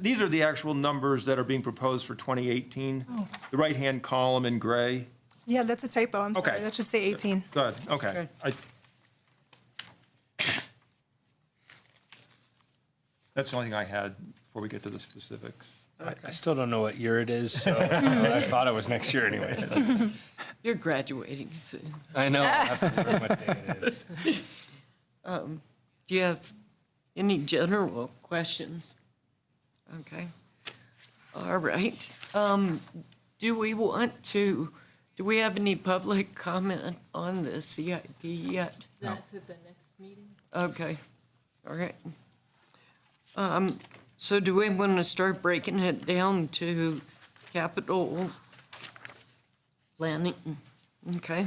Speaker 2: These are the actual numbers that are being proposed for 2018?
Speaker 14: Oh.
Speaker 2: The right-hand column in gray?
Speaker 14: Yeah, that's a typo. I'm sorry.
Speaker 2: Okay.
Speaker 14: That should say 18.
Speaker 2: Good, okay. That's the only thing I had before we get to the specifics.
Speaker 3: I still don't know what year it is, so I thought it was next year anyways.
Speaker 1: You're graduating soon.
Speaker 3: I know, I have to remember what day it is.
Speaker 1: Do you have any general questions? Okay. All right. Do we have any public comment on the CIP yet?
Speaker 13: That's at the next meeting.
Speaker 1: Okay. All right. So do we want to start breaking it down to capital planning? Okay.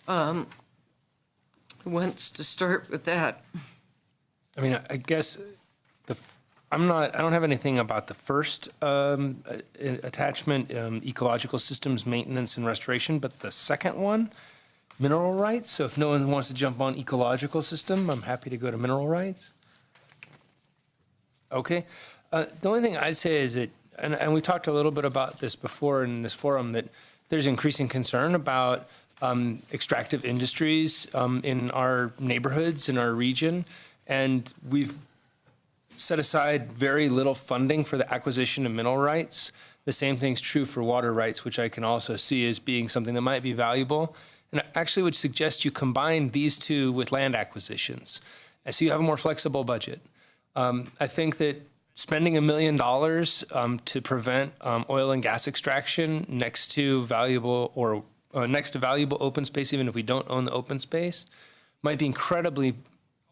Speaker 1: Who wants to start with that?
Speaker 3: I mean, I guess I don't have anything about the first attachment, ecological systems maintenance and restoration, but the second one, mineral rights. So if no one wants to jump on ecological system, I'm happy to go to mineral rights. Okay. The only thing I'd say is that, and we talked a little bit about this before in this forum, that there's increasing concern about extractive industries in our neighborhoods, in our region, and we've set aside very little funding for the acquisition of mineral rights. The same thing's true for water rights, which I can also see as being something that might be valuable. And I actually would suggest you combine these two with land acquisitions, and so you have a more flexible budget. I think that spending $1 million to prevent oil and gas extraction next to valuable open space, even if we don't own the open space, might be incredibly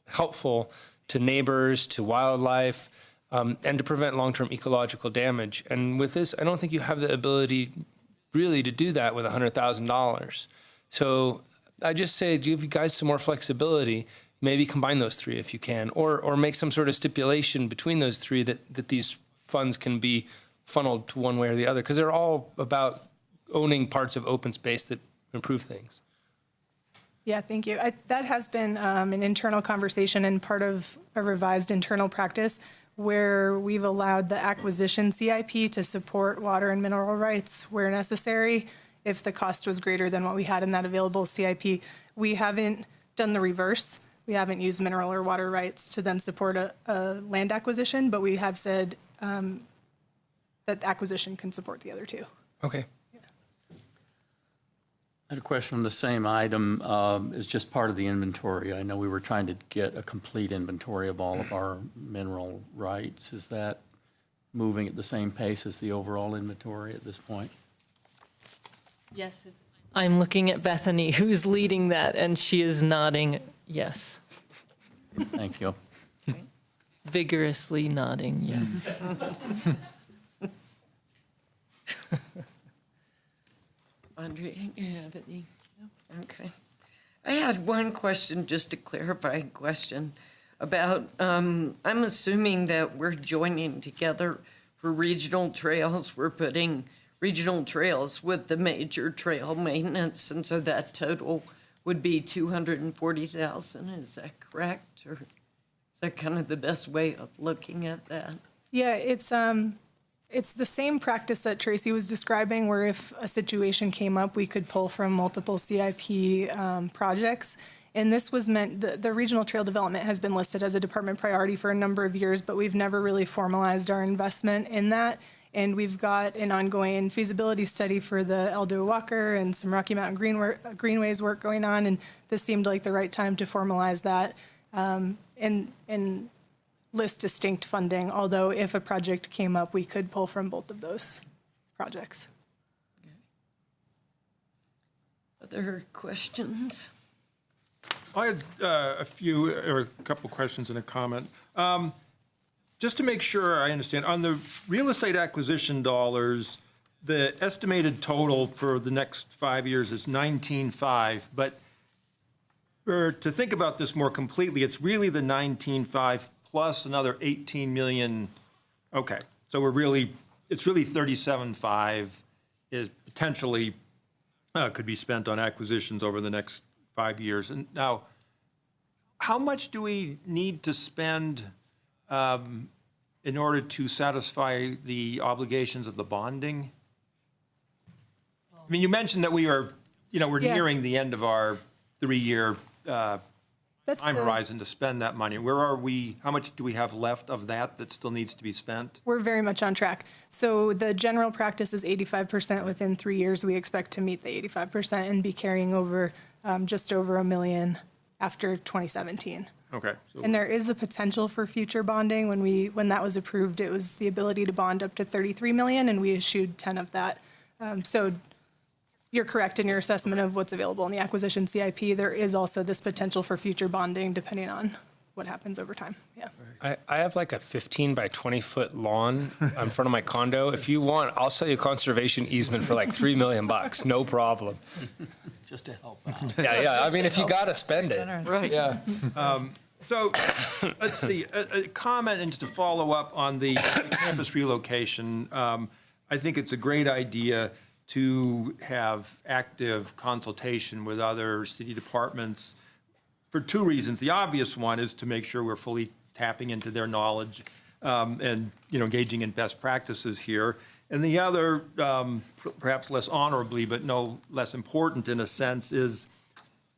Speaker 3: helpful to neighbors, to wildlife, and to prevent long-term ecological damage. And with this, I don't think you have the ability really to do that with $100,000. So I just say, give you guys some more flexibility. Maybe combine those three if you can, or make some sort of stipulation between those three that these funds can be funneled to one way or the other, because they're all about owning parts of open space that improve things.
Speaker 14: Yeah, thank you. That has been an internal conversation and part of a revised internal practice where we've allowed the acquisition CIP to support water and mineral rights where necessary if the cost was greater than what we had in that available CIP. We haven't done the reverse. We haven't used mineral or water rights to then support a land acquisition, but we have said that acquisition can support the other two.
Speaker 3: Okay.
Speaker 15: I had a question on the same item. Is just part of the inventory. I know we were trying to get a complete inventory of all of our mineral rights. Is that moving at the same pace as the overall inventory at this point?
Speaker 13: Yes. I'm looking at Bethany, who's leading that, and she is nodding yes.
Speaker 15: Thank you.
Speaker 13: Vigorously nodding yes.
Speaker 1: Andre, you have any? No? Okay. I had one question, just a clarifying question about, I'm assuming that we're joining together for regional trails. We're putting regional trails with the major trail maintenance, and so that total would be 240,000. Is that correct? Or is that kind of the best way of looking at that?
Speaker 14: Yeah, it's the same practice that Tracy was describing, where if a situation came up, we could pull from multiple CIP projects. And this was meant, the regional trail development has been listed as a department priority for a number of years, but we've never really formalized our investment in that. And we've got an ongoing feasibility study for the Eldo Walker and some Rocky Mountain Greenways work going on, and this seemed like the right time to formalize that and list distinct funding, although if a project came up, we could pull from both of those projects.
Speaker 1: Other questions?
Speaker 2: I had a couple questions and a comment. Just to make sure I understand, on the real estate acquisition dollars, the estimated total for the next 5 years is 19.5, but to think about this more completely, it's really the 19.5 plus another 18 million. Okay, so it's really 37.5 is potentially could be spent on acquisitions over the next 5 years. And now, how much do we need to spend in order to satisfy the obligations of the bonding? I mean, you mentioned that we're nearing the end of our 3-year time horizon to spend that money. Where are we? How much do we have left of that still needs to be spent?
Speaker 14: We're very much on track. So the general practice is 85% within 3 years. We expect to meet the 85% and be carrying over just over $1 million after 2017.
Speaker 2: Okay.
Speaker 14: And there is a potential for future bonding. When that was approved, it was the ability to bond up to $33 million, and we issued 10 of that. So you're correct in your assessment of what's available in the acquisition CIP. There is also this potential for future bonding depending on what happens over time. Yeah.
Speaker 3: I have like a 15 by 20 foot lawn in front of my condo. If you want, I'll sell you a conservation easement for like $3 million. No problem.
Speaker 15: Just to help out.
Speaker 3: Yeah. I mean, if you got to spend it.
Speaker 1: Right.
Speaker 3: Yeah.
Speaker 2: So let's see, a comment and to follow up on the campus relocation. I think it's a great idea to have active consultation with other city departments for 2 reasons. The obvious one is to make sure we're fully tapping into their knowledge and engaging in best practices here. And the other, perhaps less honorably, but no less important in a sense, is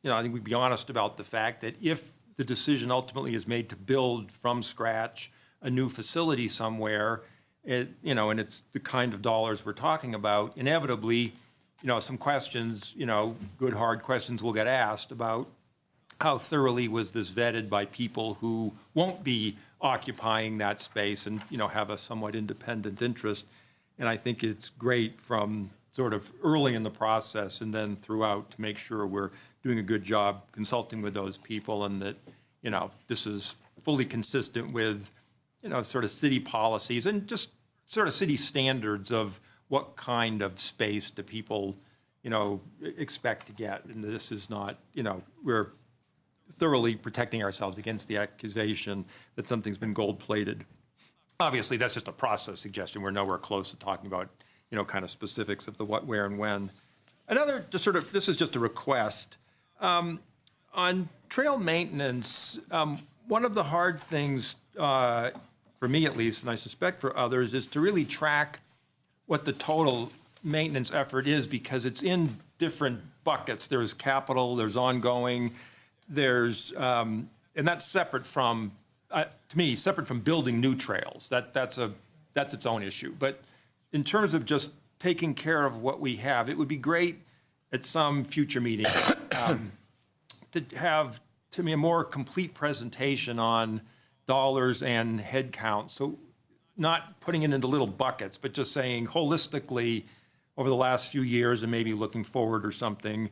Speaker 2: I think we'd be honest about the fact that if the decision ultimately is made to build from scratch a new facility somewhere, and it's the kind of dollars we're talking about, inevitably, some questions, good hard questions will get asked about how thoroughly was this vetted by people who won't be occupying that space and, have a somewhat independent interest. And I think it's great from sort of early in the process and then throughout to make sure we're doing a good job consulting with those people and that, this is fully consistent with, sort of city policies and just sort of city standards of what kind of space do people, expect to get. And this is not, we're thoroughly protecting ourselves against the accusation that something's been gold-plated. Obviously, that's just a process suggestion. We're nowhere close to talking about, kind of specifics of the what, where, and when. Another, this is just a request. On trail maintenance, one of the hard things, for me at least, and I suspect for others, is to really track what the total maintenance effort is, because it's in different buckets. There's capital, there's ongoing, there's, and that's separate from, to me, separate from building new trails. That's its own issue. But in terms of just taking care of what we have, it would be great at some future meeting to have, to me, a more complete presentation on dollars and head count. So not putting it into little buckets, but just saying holistically over the last few years and maybe looking forward or something,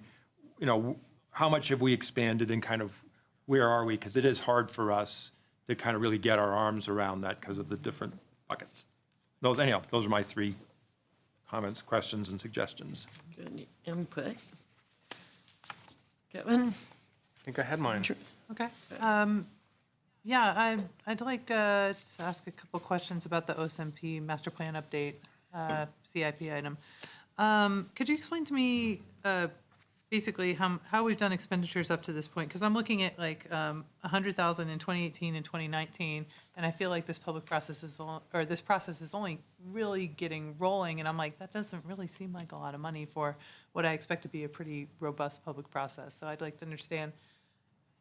Speaker 2: you know, how much have we expanded and kind of where are we? Because it is hard for us to kind of really get our arms around that because of the different buckets. Anyhow, those are my 3 comments, questions, and suggestions.
Speaker 1: Good input. Kevin?
Speaker 3: I think I had mine.
Speaker 16: Okay. Yeah, I'd like to ask a couple questions about the OSMP master plan update, CIP item. Could you explain to me basically how we've done expenditures up to this point? Because I'm looking at like 100,000 in 2018 and 2019, and I feel like this process is only really getting rolling, and I'm like, that doesn't really seem like a lot of money for what I expect to be a pretty robust public process. So I'd like to understand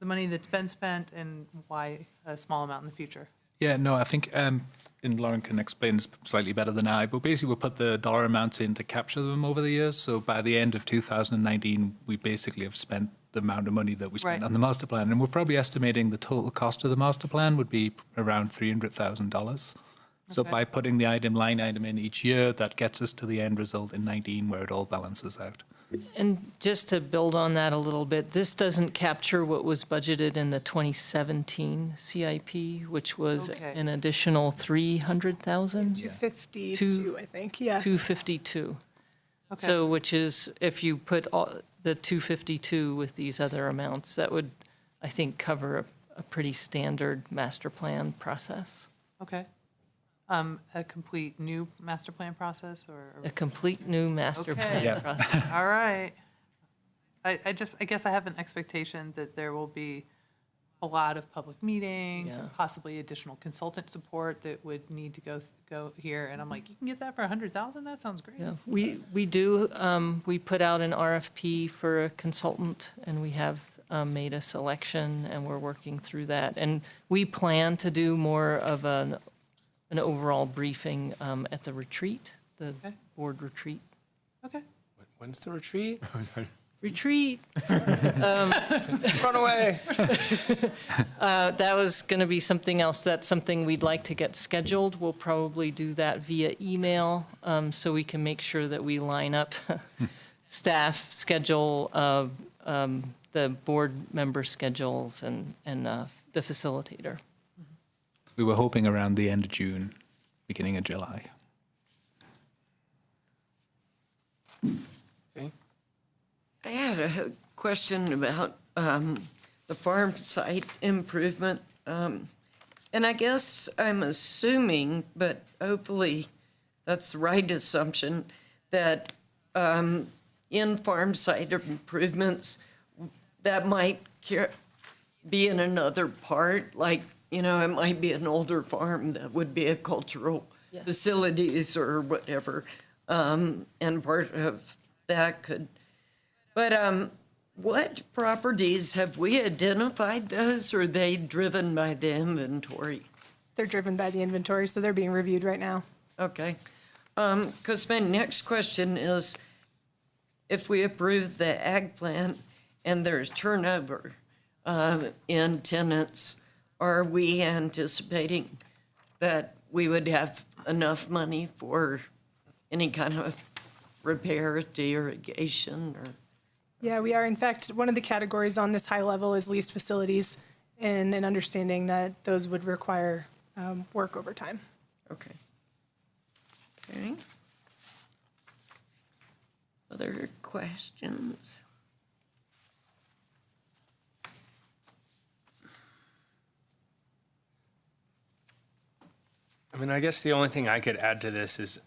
Speaker 16: the money that's been spent and why a small amount in the future.
Speaker 17: Yeah, no, I think, and Lauren can explain this slightly better than I, but basically we put the dollar amounts in to capture them over the years. So by the end of 2019, we basically have spent the amount of money that we spent on the master plan. And we're probably estimating the total cost of the master plan would be around $300,000. So by putting the line item in each year, that gets us to the end result in 19 where it all balances out.
Speaker 13: And just to build on that a little bit, this doesn't capture what was budgeted in the 2017 CIP, which was an additional 300,000?
Speaker 14: 252, I think, yeah.
Speaker 13: 252.
Speaker 14: Okay.
Speaker 13: So which is, if you put all the 252 with these other amounts, that would, I think, cover a pretty standard master plan process.
Speaker 16: Okay. A complete new master plan process or?
Speaker 13: A complete new master plan process.
Speaker 16: All right. I guess I have an expectation that there will be a lot of public meetings and possibly additional consultant support that would need to go here. And I'm like, you can get that for 100,000? That sounds great.
Speaker 13: Yeah, we do. We put out an RFP for a consultant, and we have made a selection, and we're working through that. And we plan to do more of an overall briefing at the retreat, the board retreat.
Speaker 16: Okay.
Speaker 3: When's the retreat?
Speaker 13: Retreat.
Speaker 3: Run away.
Speaker 13: That was going to be something else. That's something we'd like to get scheduled. We'll probably do that via email so we can make sure that we line up staff schedule, the board member schedules, and the facilitator.
Speaker 17: We were hoping around the end of June, beginning of July.
Speaker 3: Okay.
Speaker 1: I had a question about the farm site improvement. And I guess I'm assuming, but hopefully that's the right assumption, that in farm site improvements, that might be in another part, like, you know, it might be an older farm that would be a cultural facilities or whatever, and part of that could. But what properties, have we identified those, or are they driven by the inventory?
Speaker 14: They're driven by the inventory, so they're being reviewed right now.
Speaker 1: Okay. Because my next question is, if we approve the ag plan and there's turnover in tenants, are we anticipating that we would have enough money for any kind of repair, de-irrigation, or?
Speaker 14: Yeah, we are. In fact, one of the categories on this high level is leased facilities, and an understanding that those would require work over time.
Speaker 1: Okay. Okay. Other questions?
Speaker 3: I mean, I guess the only thing I could add to this is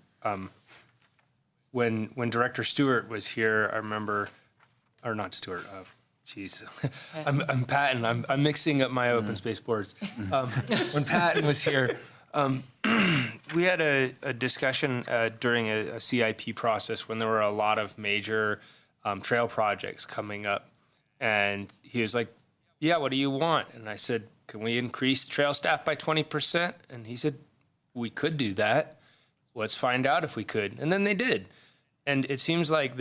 Speaker 3: when Director Stewart was here, I remember, or not Stewart, Jeez, I'm Patton. I'm mixing up my open space boards. When Patton was here, we had a discussion during a CIP process when there were a lot of major trail projects coming up, and he was like, "Yeah, what do you want?" And I said, "Can we increase trail staff by 20%?" And he said, "We could do that. Let's find out if we could." And then they did. And it seems like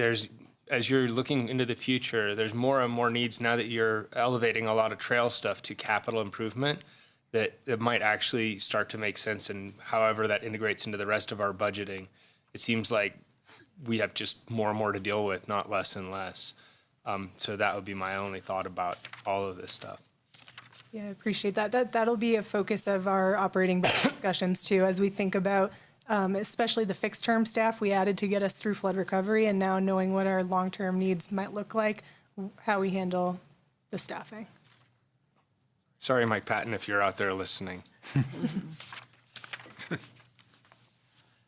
Speaker 3: as you're looking into the future, there's more and more needs now that you're elevating a lot of trail stuff to capital improvement, that it might actually start to make sense. And however that integrates into the rest of our budgeting, it seems like we have just more and more to deal with, not less and less. So that would be my only thought about all of this stuff.
Speaker 14: Yeah, I appreciate that. That'll be a focus of our operating budget discussions too, as we think about especially the fixed term staff we added to get us through flood recovery, and now knowing what our long-term needs might look like, how we handle the staffing.
Speaker 3: Sorry, Mike Patton, if you're out there listening.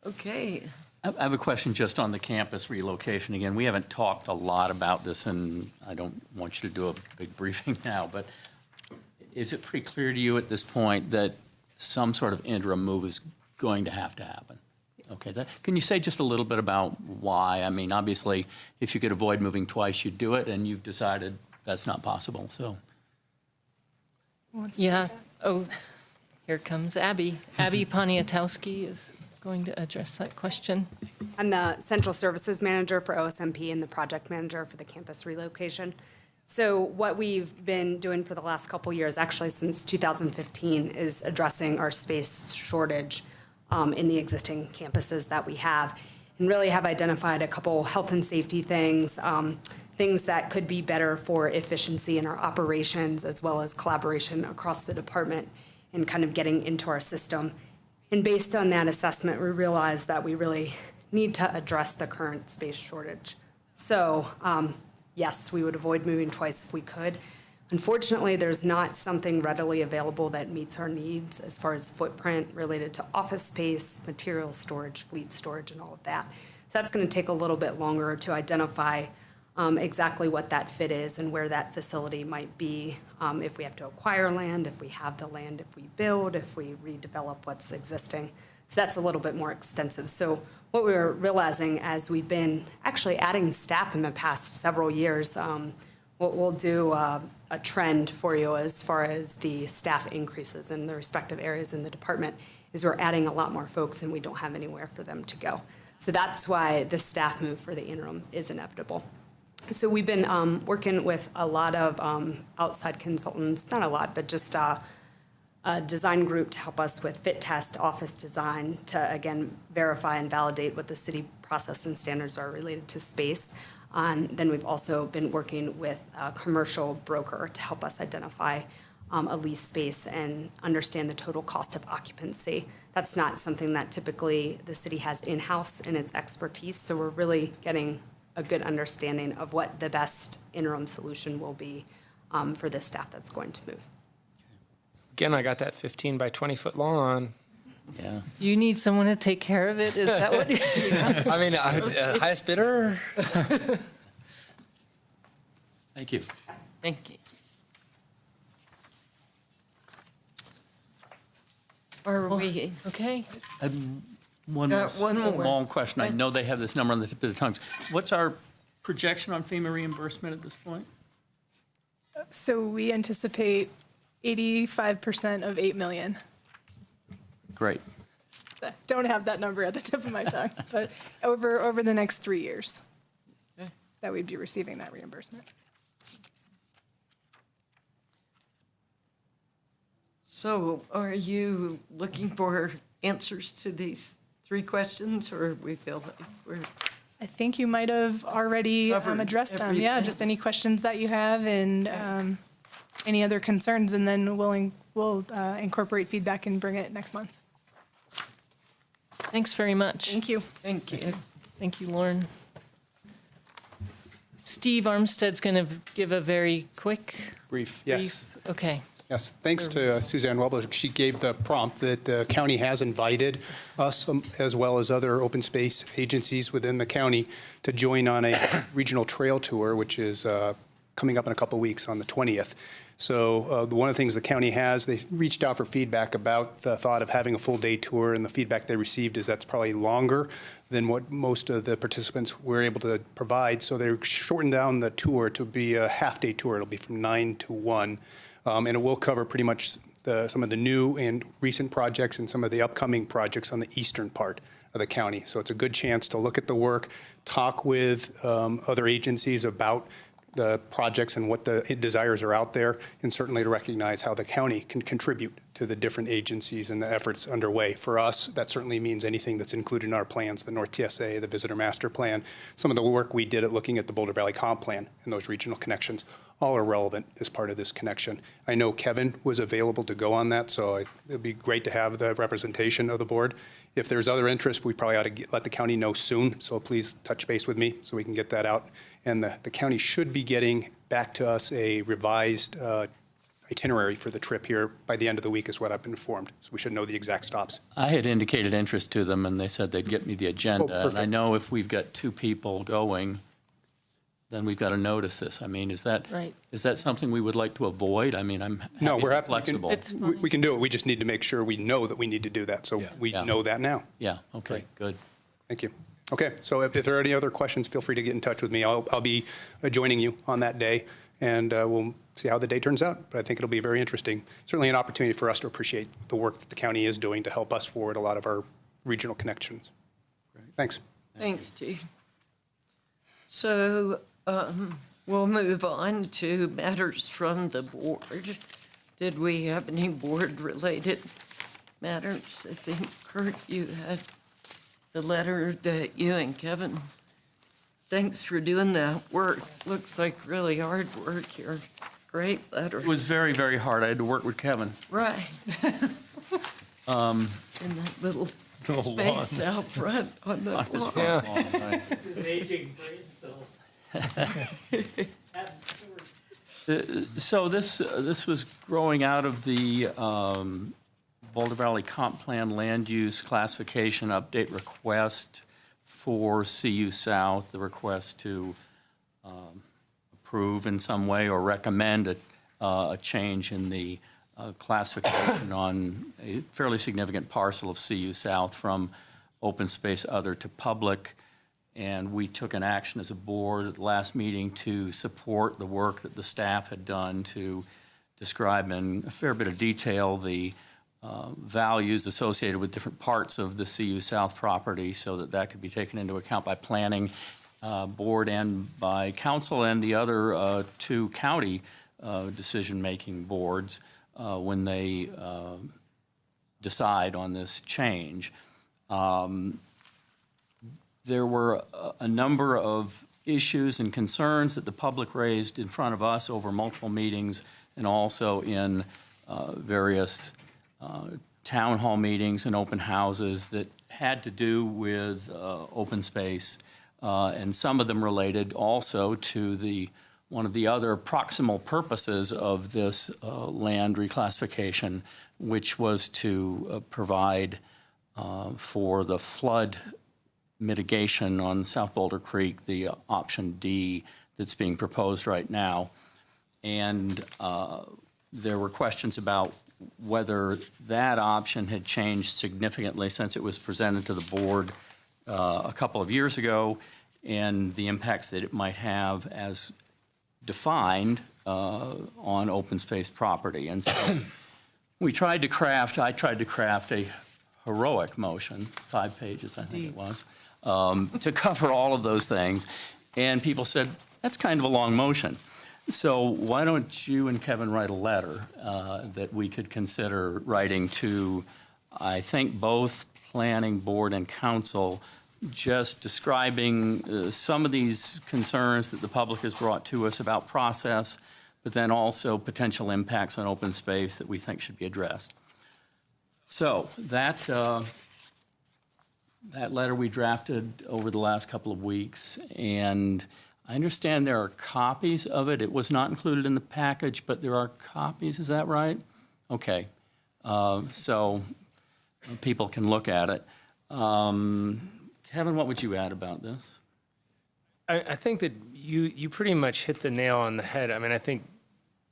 Speaker 1: Okay.
Speaker 15: I have a question just on the campus relocation. Again, we haven't talked a lot about this, and I don't want you to do a big briefing now, but is it pretty clear to you at this point that some sort of interim move is going to have to happen? Okay, can you say just a little bit about why? I mean, obviously, if you could avoid moving twice, you'd do it, and you've decided that's not possible, so.
Speaker 13: Yeah. Oh, here comes Abby. Abby Poniatowski is going to address that question.
Speaker 18: I'm the Central Services Manager for OSMP and the Project Manager for the campus relocation. So what we've been doing for the last couple years, actually since 2015, is addressing our space shortage in the existing campuses that we have, and really have identified a couple health and safety things, things that could be better for efficiency in our operations, as well as collaboration across the department and kind of getting into our system. And based on that assessment, we realized that we really need to address the current space shortage. So yes, we would avoid moving twice if we could. Unfortunately, there's not something readily available that meets our needs as far as footprint related to office space, material storage, fleet storage, and all of that. So that's going to take a little bit longer to identify exactly what that fit is and where that facility might be, if we have to acquire land, if we have the land, if we build, if we redevelop what's existing. So that's a little bit more extensive. So what we were realizing as we've been actually adding staff in the past several years, we'll do a trend for you as far as the staff increases in the respective areas in the department, is we're adding a lot more folks and we don't have anywhere for them to go. So that's why the staff move for the interim is inevitable. So we've been working with a lot of outside consultants, not a lot, but just a design group to help us with fit test, office design, to again verify and validate what the city process and standards are related to space. Then we've also been working with a commercial broker to help us identify a lease space and understand the total cost of occupancy. That's not something that typically the city has in-house in its expertise, so we're really getting a good understanding of what the best interim solution will be for the staff that's going to move.
Speaker 3: Again, I got that 15 by 20 foot lawn.
Speaker 15: Yeah.
Speaker 13: You need someone to take care of it? Is that what you
Speaker 3: I mean, highest bidder?
Speaker 15: Thank you.
Speaker 1: Thank you. Are we?
Speaker 13: Okay.
Speaker 15: One
Speaker 1: more.
Speaker 15: long question. I know they have this number on the tip of their tongues. What's our projection on FEMA reimbursement at this point?
Speaker 14: So we anticipate 85% of 8 million.
Speaker 15: Great.
Speaker 14: Don't have that number at the tip of my tongue, but over the next 3 years that we'd be receiving that reimbursement.
Speaker 1: So are you looking for answers to these 3 questions, or we feel like we're...
Speaker 14: I think you might have already addressed them. Yeah,
Speaker 1: everything.
Speaker 14: just any questions that you have and any other concerns, and then we'll incorporate feedback and bring it next month.
Speaker 13: Thanks very much.
Speaker 14: Thank you.
Speaker 1: Thank you.
Speaker 13: Thank you, Lauren. Steve Armstead's going to give a very quick
Speaker 19: Brief, yes.
Speaker 13: Okay.
Speaker 19: Yes, thanks to Suzanne Webber. She gave the prompt that the county has invited us, as well as other open space agencies within the county, to join on a regional trail tour, which is coming up in a couple of weeks on the 20th. So one of the things the county has, they reached out for feedback about the thought of having a full day tour, and the feedback they received is that's probably longer than what most of the participants were able to provide. So they shortened down the tour to be a half-day tour. It'll be from 9 to 1, and it will cover pretty much some of the new and recent projects and some of the upcoming projects on the eastern part of the county. So it's a good chance to look at the work, talk with other agencies about the projects and what the desires are out there, and certainly to recognize how the county can contribute to the different agencies and the efforts underway. For us, that certainly means anything that's included in our plans, the North TSA, the Visitor Master Plan, some of the work we did at looking at the Boulder Valley Comp Plan and those regional connections, all are relevant as part of this connection. I know Kevin was available to go on that, so it'd be great to have the representation of the board. If there's other interest, we probably ought to let the county know soon, so please touch base with me so we can get that out. And the county should be getting back to us a revised itinerary for the trip here by the end of the week is what I've been informed. So we should know the exact stops.
Speaker 15: I had indicated interest to them, and they said they'd get me the agenda. And I know if we've got 2 people going, then we've got to notice this. I mean, is that
Speaker 13: Right.
Speaker 15: is that something we would like to avoid? I mean, I'm happy
Speaker 19: No, we're
Speaker 15: to be
Speaker 19: happy.
Speaker 15: flexible.
Speaker 19: We can do it. We just need to make sure we know that we need to do that. So we know that now.
Speaker 15: Yeah, okay, good.
Speaker 19: Thank you. Okay, so if there are any other questions, feel free to get in touch with me. I'll be joining you on that day, and we'll see how the day turns out. But I think it'll be very interesting. Certainly an opportunity for us to appreciate the work that the county is doing to help us forward a lot of our regional connections. Thanks.
Speaker 1: Thanks, T. So we'll move on to matters from the board. Did we have any board-related matters? I think, Kurt, you had the letter that you and Kevin, thanks for doing that work. Looks like really hard work here. Great letter.
Speaker 15: It was very, very hard. I had to work with Kevin.
Speaker 1: Right. In that little space out front on the
Speaker 15: his
Speaker 1: lawn.
Speaker 15: front lawn, right.
Speaker 11: His aging brain cells.
Speaker 15: So this was growing out of the Boulder Valley Comp Plan Land Use Classification Update request for CU South, the request to approve in some way or recommend a change in the classification on a fairly significant parcel of CU South from open space other to public. And we took an action as a board at the last meeting to support the work that the staff had done to describe in a fair bit of detail the values associated with different parts of the CU South property so that that could be taken into account by planning board and by council and the other 2 county decision-making boards when they decide on this change. There were a number of issues and concerns that the public raised in front of us over multiple meetings and also in various town hall meetings and open houses that had to do with open space, and some of them related also to one of the other proximal purposes of this land reclassification, which was to provide for the flood mitigation on South Boulder Creek, the option D that's being proposed right now. And there were questions about whether that option had changed significantly since it was presented to the board a couple of years ago, and the impacts that it might have as defined on open space property. And so I tried to craft a heroic motion, 5 pages I think it was, to cover all of those things. And people said, that's kind of a long motion. So why don't you and Kevin write a letter that we could consider writing to, I think, both planning board and council, just describing some of these concerns that the public has brought to us about process, but then also potential impacts on open space that we think should be addressed. So that letter we drafted over the last couple of weeks, and I understand there are copies of it. It was not included in the package, but there are copies. Is that right? Okay. So people can look at it. Kevin, what would you add about this?
Speaker 3: I think that you pretty much hit the nail on the head. I mean, I think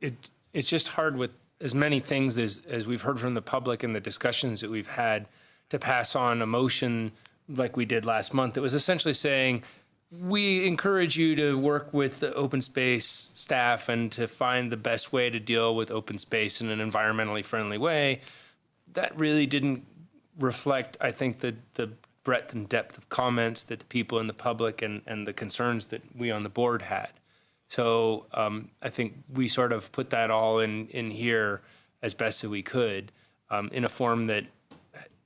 Speaker 3: it's just hard with as many things as we've heard from the public and the discussions that we've had to pass on a motion like we did last month. It was essentially saying, we encourage you to work with the open space staff and to find the best way to deal with open space in an environmentally friendly way. That really didn't reflect, I think, the breadth and depth of comments that the people in the public and the concerns that we on the board had. So I think we sort of put that all in here as best as we could in a form that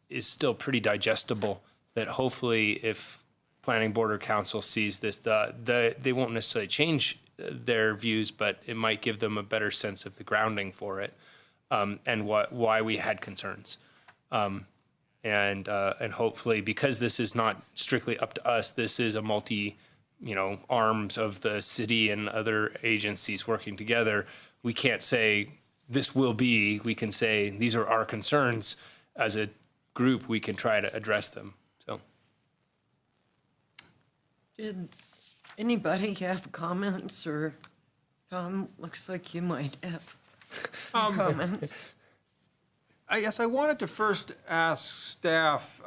Speaker 3: is still pretty digestible, that hopefully if Planning Board or Council sees this, they won't necessarily change their views, but it might give them a better sense of the grounding for it and why we had concerns. And hopefully, because this is not strictly up to us, this is a arms of the city and other agencies working together. We can't say this will be, we can say these are our concerns. As a group, we can try to address them.
Speaker 1: Did anybody have comments, or Tom, looks like you might have comments.
Speaker 2: I guess I wanted to first ask staff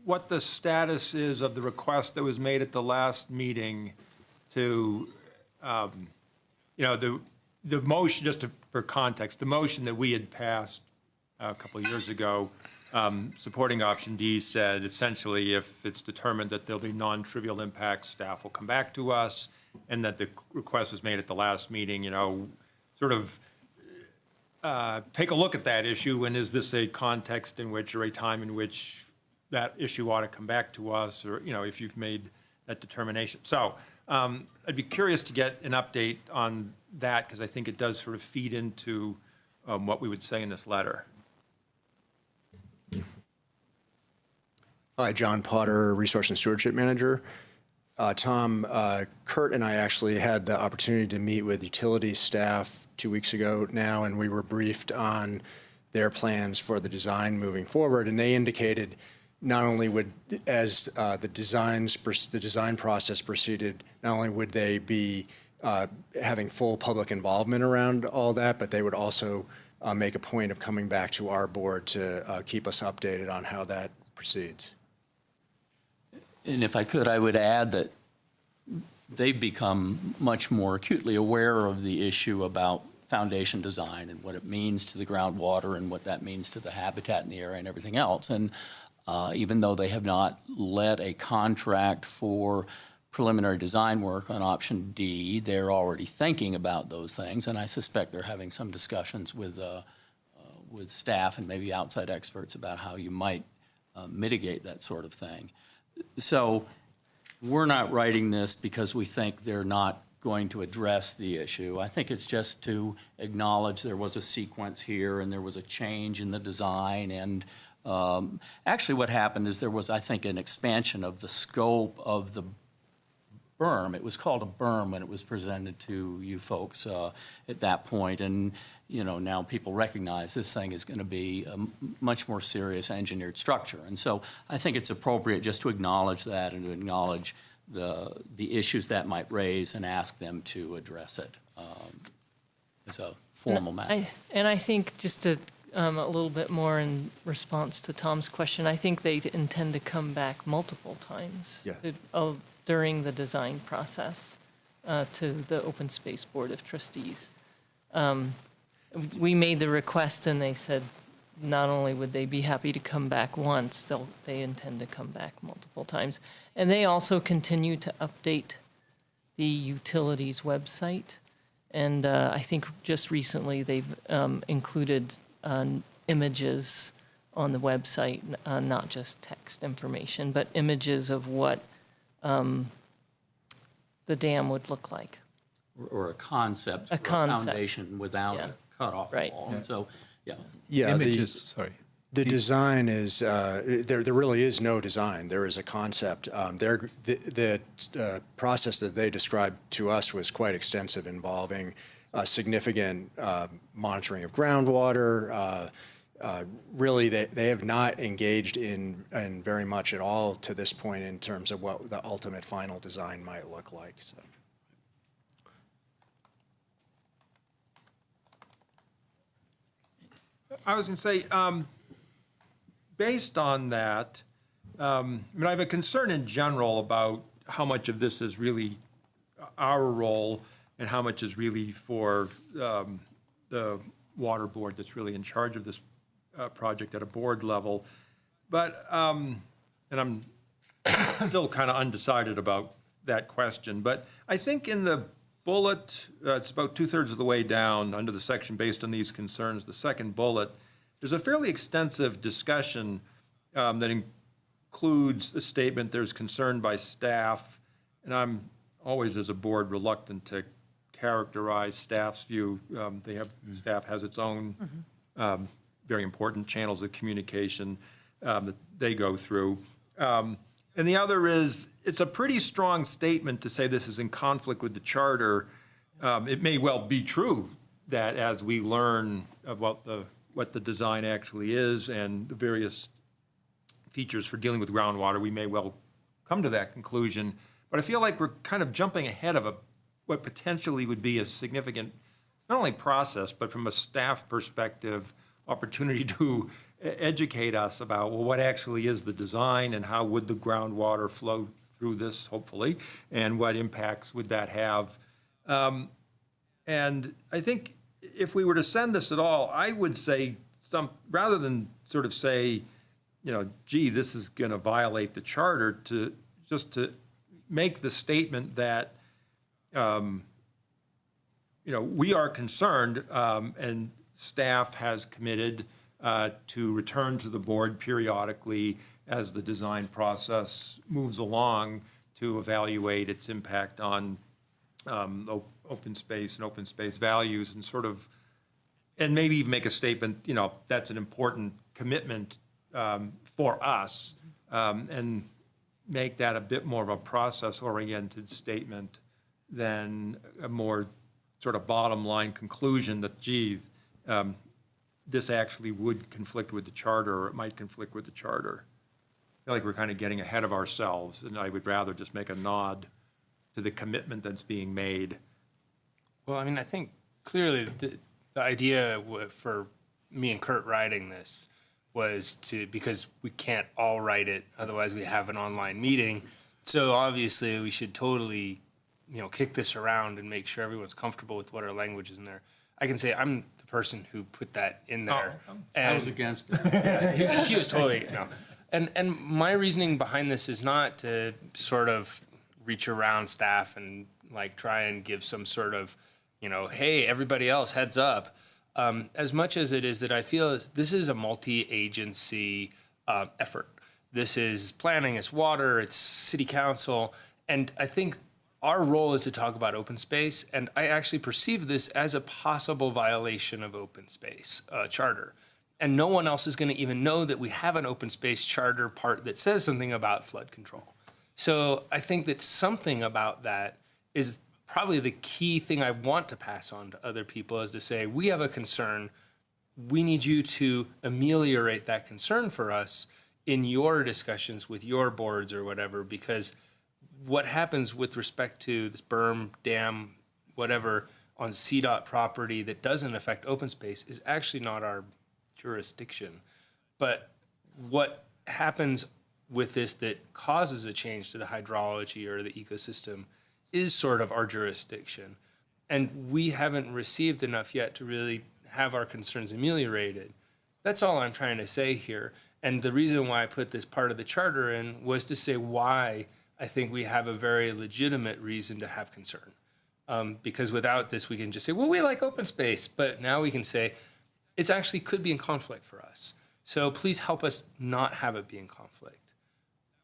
Speaker 2: what the status is of the request that was made at the last meeting to, the motion, just for context, the motion that we had passed a couple of years ago supporting option D said essentially if it's determined that there'll be non-trivial impacts, staff will come back to us, and that the request was made at the last meeting, sort of take a look at that issue, and is this a context in which, or a time in which that issue ought to come back to us, or, if you've made that determination. So I'd be curious to get an update on that, because I think it does sort of feed into what we would say in this letter.
Speaker 20: Hi, John Potter, Resource and Stewardship Manager. Tom, Kurt and I actually had the opportunity to meet with utilities staff 2 weeks ago now, and we were briefed on their plans for the design moving forward. And they indicated not only would, as the design process proceeded, not only would they be having full public involvement around all that, but they would also make a point of coming back to our board to keep us updated on how that proceeds.
Speaker 15: And if I could, I would add that they've become much more acutely aware of the issue about foundation design and what it means to the groundwater and what that means to the habitat in the area and everything else. And even though they have not led a contract for preliminary design work on option D, they're already thinking about those things. And I suspect they're having some discussions with staff and maybe outside experts about how you might mitigate that sort of thing. So we're not writing this because we think they're not going to address the issue. I think it's just to acknowledge there was a sequence here and there was a change in the design. And actually what happened is there was, I think, an expansion of the scope of the berm. It was called a berm when it was presented to you folks at that point. And, now people recognize this thing is going to be a much more serious engineered structure. And so I think it's appropriate just to acknowledge that and to acknowledge the issues that might raise and ask them to address it as a formal matter.
Speaker 13: I think just to a little bit more in response to Tom's question, I think they intend to come back multiple times during the design process to the Open Space Board of Trustees. We made the request and they said not only would they be happy to come back once, they intend to come back multiple times. And they also continue to update the utilities website. And I think just recently they've included images on the website, not just text information, but images of what the dam would look like.
Speaker 15: Or a concept for a foundation without a cutoff wall. And so,
Speaker 20: images, the design is, there really is no design. There is a concept. The process that they described to us was quite extensive, involving significant monitoring of groundwater, really they have not engaged in very much at all to this point in terms of what the ultimate final design might look like. So.
Speaker 2: I was going to say, based on that, I mean, I have a concern in general about how much of this is really our role and how much is really for the water board that's really in charge of this project at a board level. But, and I'm still kind of undecided about that question, but I think in the bullet, it's about 2/3 of the way down under the section based on these concerns, the second bullet, there's a fairly extensive discussion that includes a statement, there's concern by staff, and I'm always as a board reluctant to characterize staff's view. Staff has its own very important channels of communication that they go through. And the other is, it's a pretty strong statement to say this is in conflict with the charter. It may well be true that as we learn about what the design actually is and the various features for dealing with groundwater, we may well come to that conclusion. But I feel like we're kind of jumping ahead of what potentially would be a significant, not only process, but from a staff perspective, opportunity to educate us about, well, what actually is the design and how would the groundwater flow through this, hopefully, and what impacts would that have. And I think if we were to send this at all, I would say rather than sort of say, gee, this is going to violate the charter, to make the statement that, we are concerned and staff has committed to return to the board periodically as the design process moves along to evaluate its impact on open space and open space values and maybe even make a statement, that's an important commitment for us, and make that a bit more of a process-oriented statement than a more sort of bottom line conclusion that, gee, this actually would conflict with the charter, or it might conflict with the charter. I feel like we're kind of getting ahead of ourselves, and I would rather just make a nod to the commitment that's being made.
Speaker 3: Well, I mean, I think clearly the idea for me and Kurt writing this was because we can't all write it, otherwise we have an online meeting. So obviously we should totally, kick this around and make sure everyone's comfortable with what our language is in there. I can say I'm the person who put that in there.
Speaker 15: I was against it.
Speaker 3: Yeah, he was totally, And my reasoning behind this is not to sort of reach around staff and try and give some sort of, hey, everybody else, heads up. As much as it is that I feel this is a multi-agency effort. This is planning, it's water, it's city council, and I think our role is to talk about open space, and I actually perceive this as a possible violation of open space charter. And no one else is going to even know that we have an open space charter part that says something about flood control. So I think that something about that is probably the key thing I want to pass on to other people, is to say, we have a concern. We need you to ameliorate that concern for us in your discussions with your boards or whatever, because what happens with respect to this berm, dam, whatever, on CDOT property that doesn't affect open space is actually not our jurisdiction. But what happens with this that causes a change to the hydrology or the ecosystem is sort of our jurisdiction. And we haven't received enough yet to really have our concerns ameliorated. That's all I'm trying to say here. And the reason why I put this part of the charter in was to say why I think we have a very legitimate reason to have concern. Because without this, we can just say, well, we like open space. But now we can say, it actually could be in conflict for us. So please help us not have it be in conflict.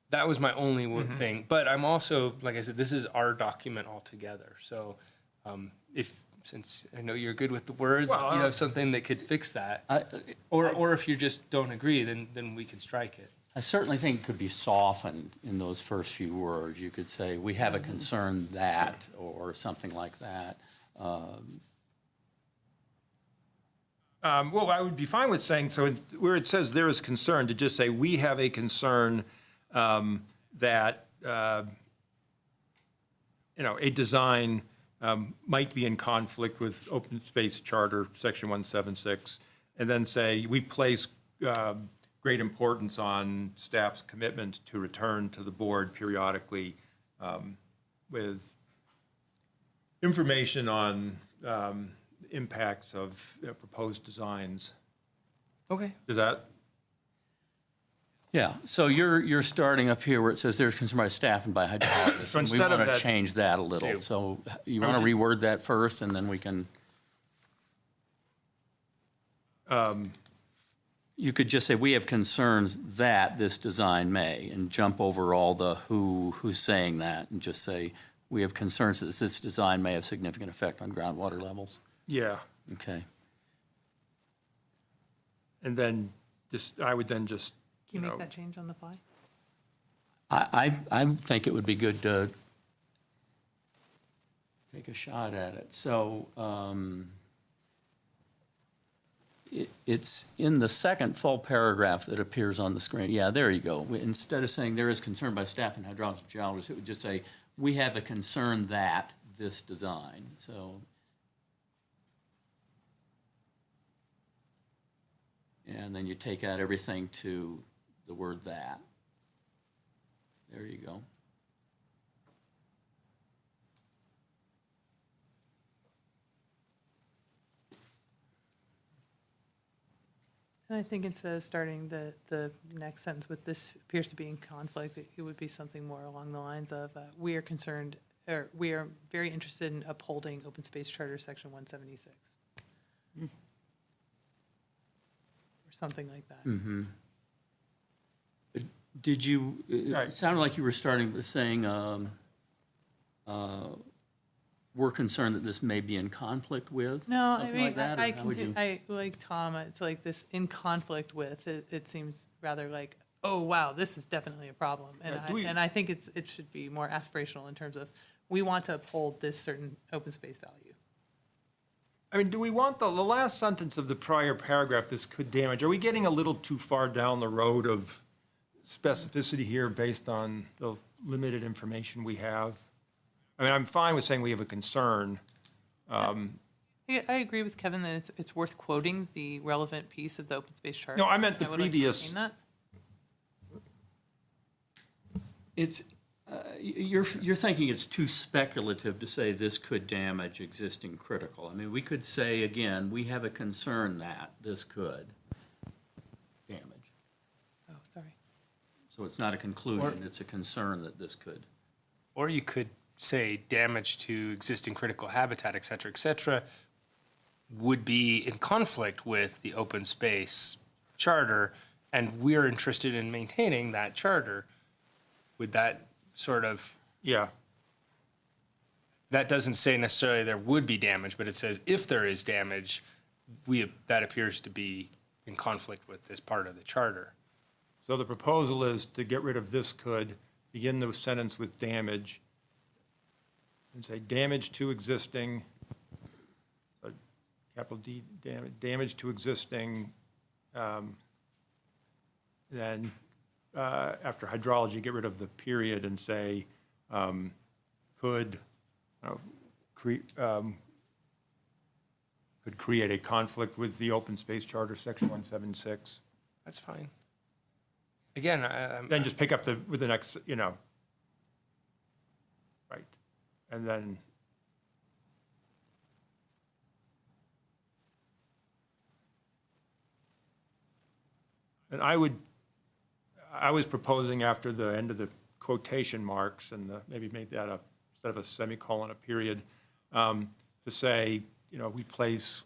Speaker 3: That was my only thing. But I'm also, like I said, this is our document altogether. So since I know you're good with the words, if you have something that could fix that, or if you just don't agree, then we can strike it.
Speaker 15: I certainly think it could be softened in those first few words. You could say, we have a concern that, or something like that.
Speaker 2: Well, I would be fine with saying, so where it says there is concern, to just say, we have a concern that, a design might be in conflict with Open Space Charter, Section 176, and then say, we place great importance on staff's commitment to return to the board periodically with information on impacts of proposed designs.
Speaker 3: Okay.
Speaker 2: Is that?
Speaker 15: Yeah, so you're starting up here where it says there's concern by staff and by hydrologists.
Speaker 2: So
Speaker 15: and we
Speaker 2: instead of
Speaker 15: want to
Speaker 2: that-
Speaker 15: change that a little. So you want to reword that first, and then we can. You could just say, we have concerns that this design may, and jump over all the who's saying that, and just say, we have concerns that this design may have significant effect on groundwater levels.
Speaker 2: Yeah.
Speaker 15: Okay.
Speaker 2: And then I would then just,
Speaker 16: Can you make that change on the fly?
Speaker 15: I think it would be good to take a shot at it. So it's in the second full paragraph that appears on the screen. Yeah, there you go. Instead of saying there is concern by staff and hydrologists and geologists, it would just say, we have a concern that this design. So, and then you take out everything to the word that. There you go.
Speaker 16: And I think instead of starting the next sentence with this appears to be in conflict, it would be something more along the lines of, we are concerned, or we are very interested in upholding Open Space Charter Section 176. Or something like that.
Speaker 15: Mm-hmm. Did you, it sounded like you were starting with saying, we're concerned that this may be in conflict with?
Speaker 16: No, I
Speaker 15: something
Speaker 16: mean,
Speaker 15: like that, or how would you-
Speaker 16: I like Tom, it's like this in conflict with, it seems rather like, oh, wow, this is definitely a problem. And I think it should be more aspirational in terms of, we want to uphold this certain open space value.
Speaker 2: I mean, do we want the last sentence of the prior paragraph, this could damage, are we getting a little too far down the road of specificity here based on the limited information we have? I mean, I'm fine with saying we have a concern.
Speaker 16: I agree with Kevin that it's worth quoting the relevant piece of the open space charter.
Speaker 2: No, I meant the
Speaker 16: would like to
Speaker 2: previous.
Speaker 16: retain that.
Speaker 15: It's, you're thinking it's too speculative to say this could damage existing critical. I mean, we could say, again, we have a concern that this could damage.
Speaker 16: Oh, sorry.
Speaker 15: So it's not a conclusion, it's a concern that this could.
Speaker 3: Or you could say damage to existing critical habitat, et cetera, would be in conflict with the open space charter, and we're interested in maintaining that charter. Would that sort of...
Speaker 2: Yeah.
Speaker 3: That doesn't say necessarily there would be damage, but it says if there is damage, that appears to be in conflict with this part of the charter.
Speaker 2: So the proposal is to get rid of this could, begin the sentence with damage, and say damage to existing, capital D, damage to existing, then after hydrology, get rid of the period and say could create a conflict with the Open Space Charter, Section 176.
Speaker 3: That's fine. Again,
Speaker 2: then just pick up with the next, right, and then. And I was proposing after the end of the quotation marks and maybe make that instead of a semicolon, a period, to say, we place,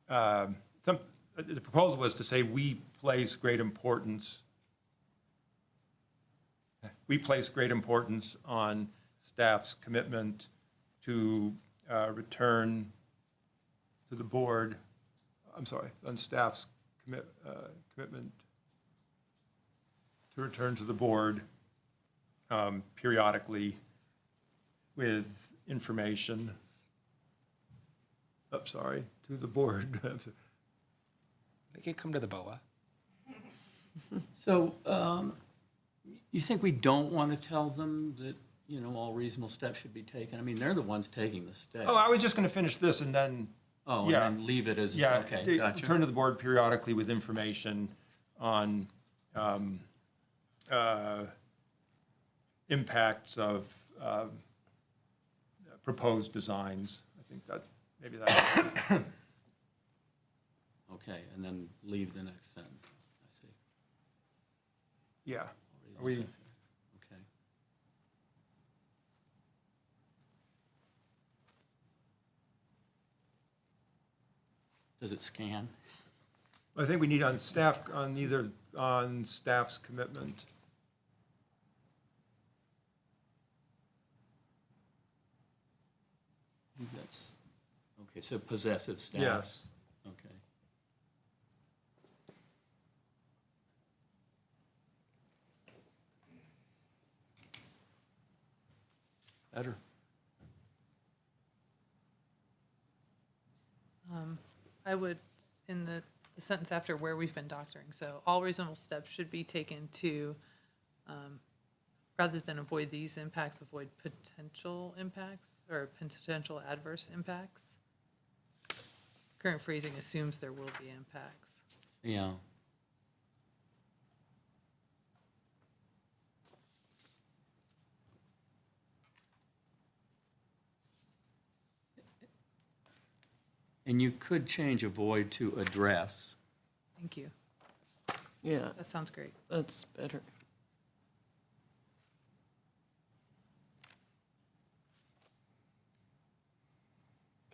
Speaker 2: the proposal was to say we place great importance on staff's commitment to return to the board, on staff's commitment to return to the board periodically with information, to the board
Speaker 3: They could come to the BOA.
Speaker 15: So, you think we don't want to tell them that, all reasonable steps should be taken? I mean, they're the ones taking the steps.
Speaker 2: Oh, I was just going to finish this and then.
Speaker 15: Oh,
Speaker 2: yeah.
Speaker 15: and then leave it as,
Speaker 2: Yeah,
Speaker 15: okay, gotcha.
Speaker 2: return to the board periodically with information on impacts of proposed designs. I think that, maybe that.
Speaker 15: Okay, and then leave the next sentence. I see.
Speaker 2: Yeah.
Speaker 15: Are we? Okay. Does it scan?
Speaker 2: I think we need on staff's commitment.
Speaker 15: That's, okay, so possessive staff.
Speaker 2: Yes.
Speaker 15: Okay. Better.
Speaker 16: I would, in the sentence after where we've been doctoring, so all reasonable steps should be taken to, rather than avoid these impacts, avoid potential impacts or potential adverse impacts. Current phrasing assumes there will be impacts.
Speaker 15: Yeah. And you could change avoid to address.
Speaker 16: Thank you.
Speaker 1: Yeah,
Speaker 16: That sounds great.
Speaker 1: that's better.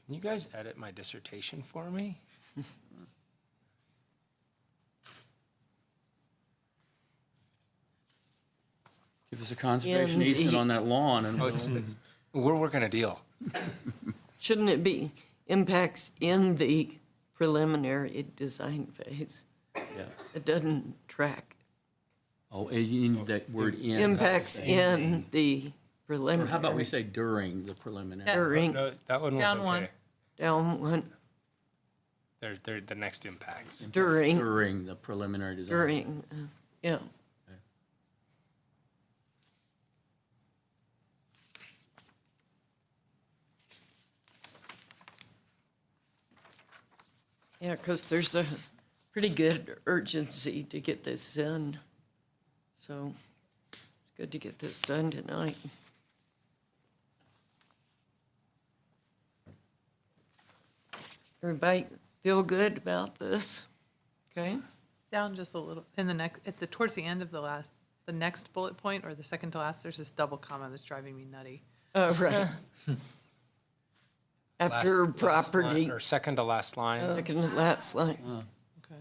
Speaker 3: Can you guys edit my dissertation for me?
Speaker 15: Give us a conservation easement on that lawn and
Speaker 3: We're working a deal.
Speaker 1: Shouldn't it be impacts in the preliminary design phase?
Speaker 15: Yes.
Speaker 1: It doesn't track.
Speaker 15: Oh, you need that word in.
Speaker 1: Impacts in the
Speaker 15: Or
Speaker 1: preliminary.
Speaker 15: how about we say during the preliminary?
Speaker 1: During,
Speaker 3: No, that one was
Speaker 16: Down
Speaker 3: okay.
Speaker 16: one.
Speaker 1: down one,
Speaker 3: They're the next impacts.
Speaker 1: during,
Speaker 15: During the preliminary design.
Speaker 1: during, yeah. Yeah, because there's a pretty good urgency to get this in. So it's good to get this done tonight. Everybody feel good about this? Okay?
Speaker 16: Down just a little, in the next, towards the end of the next bullet point, or the second to last, there's this double comma that's driving me nutty.
Speaker 1: Oh, right. After
Speaker 3: Last
Speaker 1: property,
Speaker 3: line, or second to last line.
Speaker 1: second to last line.
Speaker 16: Okay.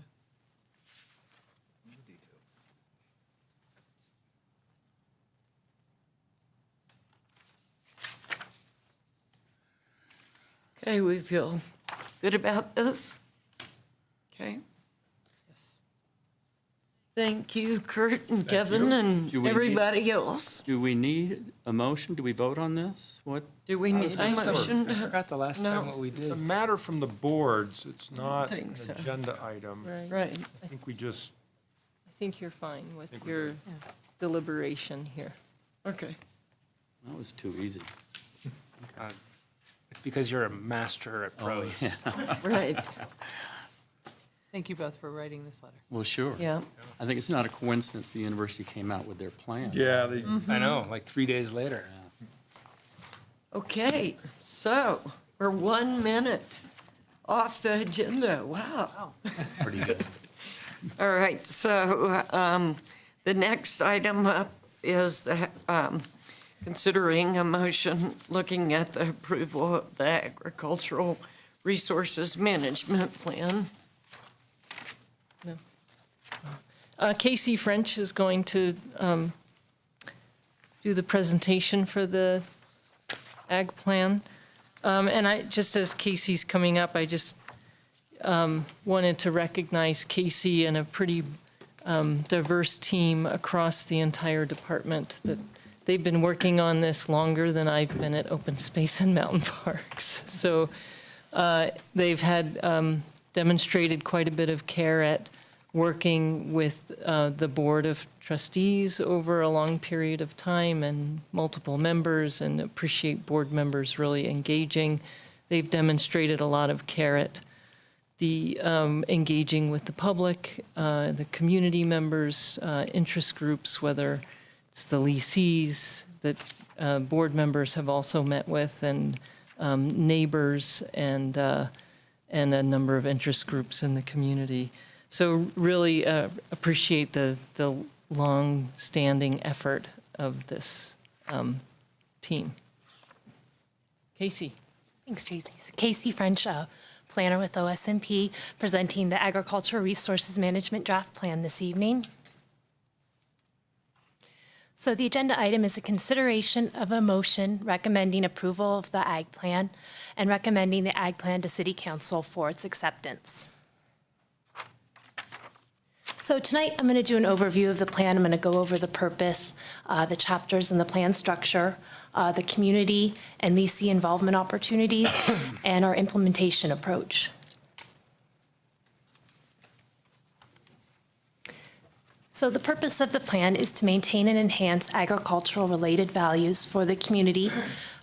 Speaker 1: Okay, we feel good about this? Okay.
Speaker 16: Yes.
Speaker 1: Thank you, Kurt and Kevin and
Speaker 15: Do we need-
Speaker 1: everybody else.
Speaker 15: Do we need a motion? Do we vote on this? What?
Speaker 1: Do we need a motion?
Speaker 3: I forgot the last
Speaker 1: No.
Speaker 3: time what we
Speaker 2: It's a
Speaker 3: did.
Speaker 2: matter from the boards. It's not an
Speaker 1: think so.
Speaker 2: agenda item.
Speaker 1: Right.
Speaker 2: I think we just,
Speaker 13: I think you're fine with
Speaker 2: Think we're
Speaker 13: your deliberation here.
Speaker 1: Okay.
Speaker 15: That was too easy.
Speaker 3: It's because you're a master at prose.
Speaker 1: Right.
Speaker 16: Thank you both for writing this letter.
Speaker 15: Well, sure.
Speaker 1: Yeah.
Speaker 15: I think it's not a coincidence the university came out with their plan.
Speaker 2: yeah,
Speaker 3: I know, like 3 days later.
Speaker 1: Okay, so we're 1 minute off the agenda. Wow.
Speaker 15: Pretty good.
Speaker 1: All right, so the next item up is the considering a motion looking at the approval of the Agricultural Resources Management Plan.
Speaker 13: Casey French is going to do the presentation for the ag plan. And I, just as Casey's coming up, I just wanted to recognize Casey and a pretty diverse team across the entire department that they've been working on this longer than I've been at Open Space and Mountain Parks. So they've had demonstrated quite a bit of care at working with the Board of Trustees over a long period of time and multiple members, and appreciate board members really engaging. They've demonstrated a lot of care at the engaging with the public, the community members, interest groups, whether it's the leasees that board members have also met with, and neighbors, and a number of interest groups in the community. So really appreciate the long-standing effort of this team. Casey.
Speaker 21: Thanks, Tracy. Casey French, planner with OSMP, presenting the Agricultural Resources Management Draft Plan this evening. So the agenda item is a consideration of a motion recommending approval of the Ag Plan and recommending the Ag Plan to City Council for its acceptance. So tonight I'm going to do an overview of the plan. I'm going to go over the purpose, the chapters and the plan structure, the community and leasing involvement opportunities, and our implementation approach. So the purpose of the plan is to maintain and enhance agricultural-related values for the community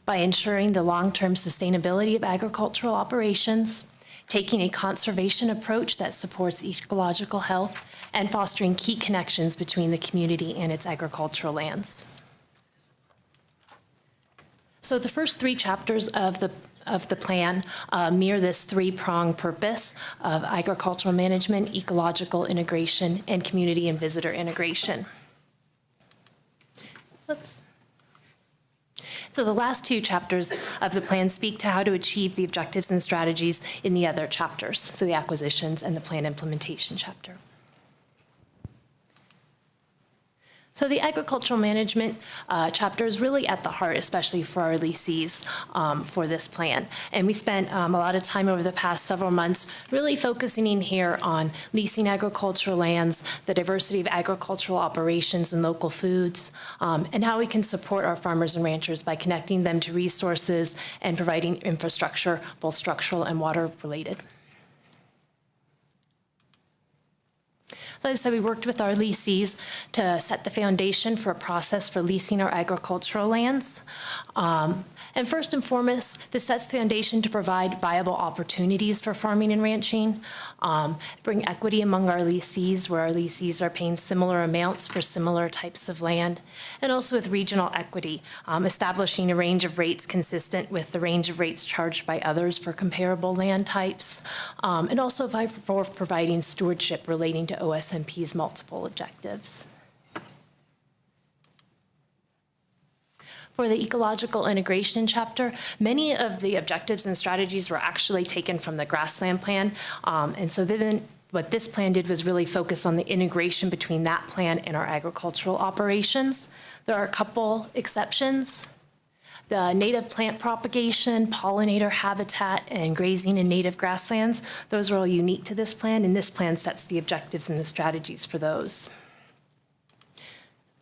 Speaker 21: by ensuring the long-term sustainability of agricultural operations, taking a conservation approach that supports ecological health, and fostering key connections between the community and its agricultural lands. So the first three chapters of the plan mirror this three-pronged purpose of agricultural management, ecological integration, and community and visitor integration. Whoops. So the last two chapters of the plan speak to how to achieve the objectives and strategies in the other chapters, so the acquisitions and the plan implementation chapter. So the agricultural management chapter is really at the heart, especially for our leasees for this plan. And we spent a lot of time over the past several months really focusing in here on leasing agricultural lands, the diversity of agricultural operations and local foods, and how we can support our farmers and ranchers by connecting them to resources and providing infrastructure, both structural and water related. So as I said, we worked with our leasees to set the foundation for a process for leasing our agricultural lands. And first and foremost, this sets the foundation to provide viable opportunities for farming and ranching, bring equity among our leasees, where our leasees are paying similar amounts for similar types of land, and also with regional equity, establishing a range of rates consistent with the range of rates charged by others for comparable land types, and also for providing stewardship relating to OSMP's multiple objectives. For the ecological integration chapter, many of the objectives and strategies were actually taken from the grassland plan. And so then what this plan did was really focus on the integration between that plan and our agricultural operations. There are a couple exceptions. The native plant propagation, pollinator habitat, and grazing in native grasslands, those are all unique to this plan, and this plan sets the objectives and the strategies for those.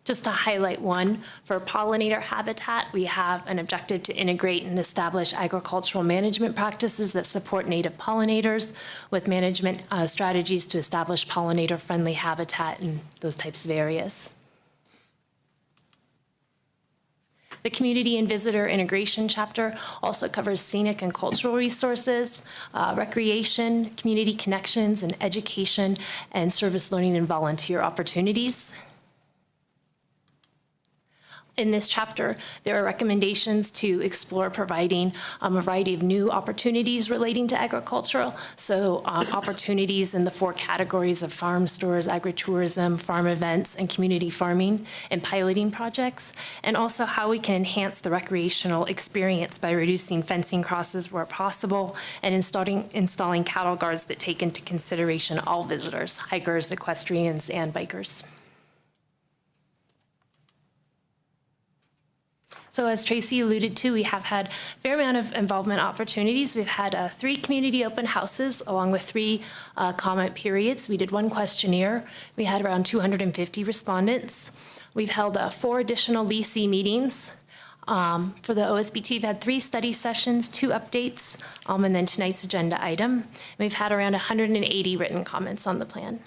Speaker 21: Just to highlight one, for pollinator habitat, we have an objective to integrate and establish agricultural management practices that support native pollinators with management strategies to establish pollinator-friendly habitat in those types of areas. The community and visitor integration chapter also covers scenic and cultural resources, recreation, community connections, and education, and service learning and volunteer opportunities. In this chapter, there are recommendations to explore providing a variety of new opportunities relating to agricultural. So opportunities in the 4 categories of farm stores, agritourism, farm events, and community farming and piloting projects. And also how we can enhance the recreational experience by reducing fencing crosses where possible and installing cattle guards that take into consideration all visitors, hikers, equestrians, and bikers. So as Tracy alluded to, we have had a fair amount of involvement opportunities. We've had 3 community open houses along with 3 comment periods. We did 1 questionnaire. We had around 250 respondents. We've held 4 additional leasee meetings. For the OSBT, we've had 3 study sessions, 2 updates, and then tonight's agenda item. We've had around 180 written comments on the plan.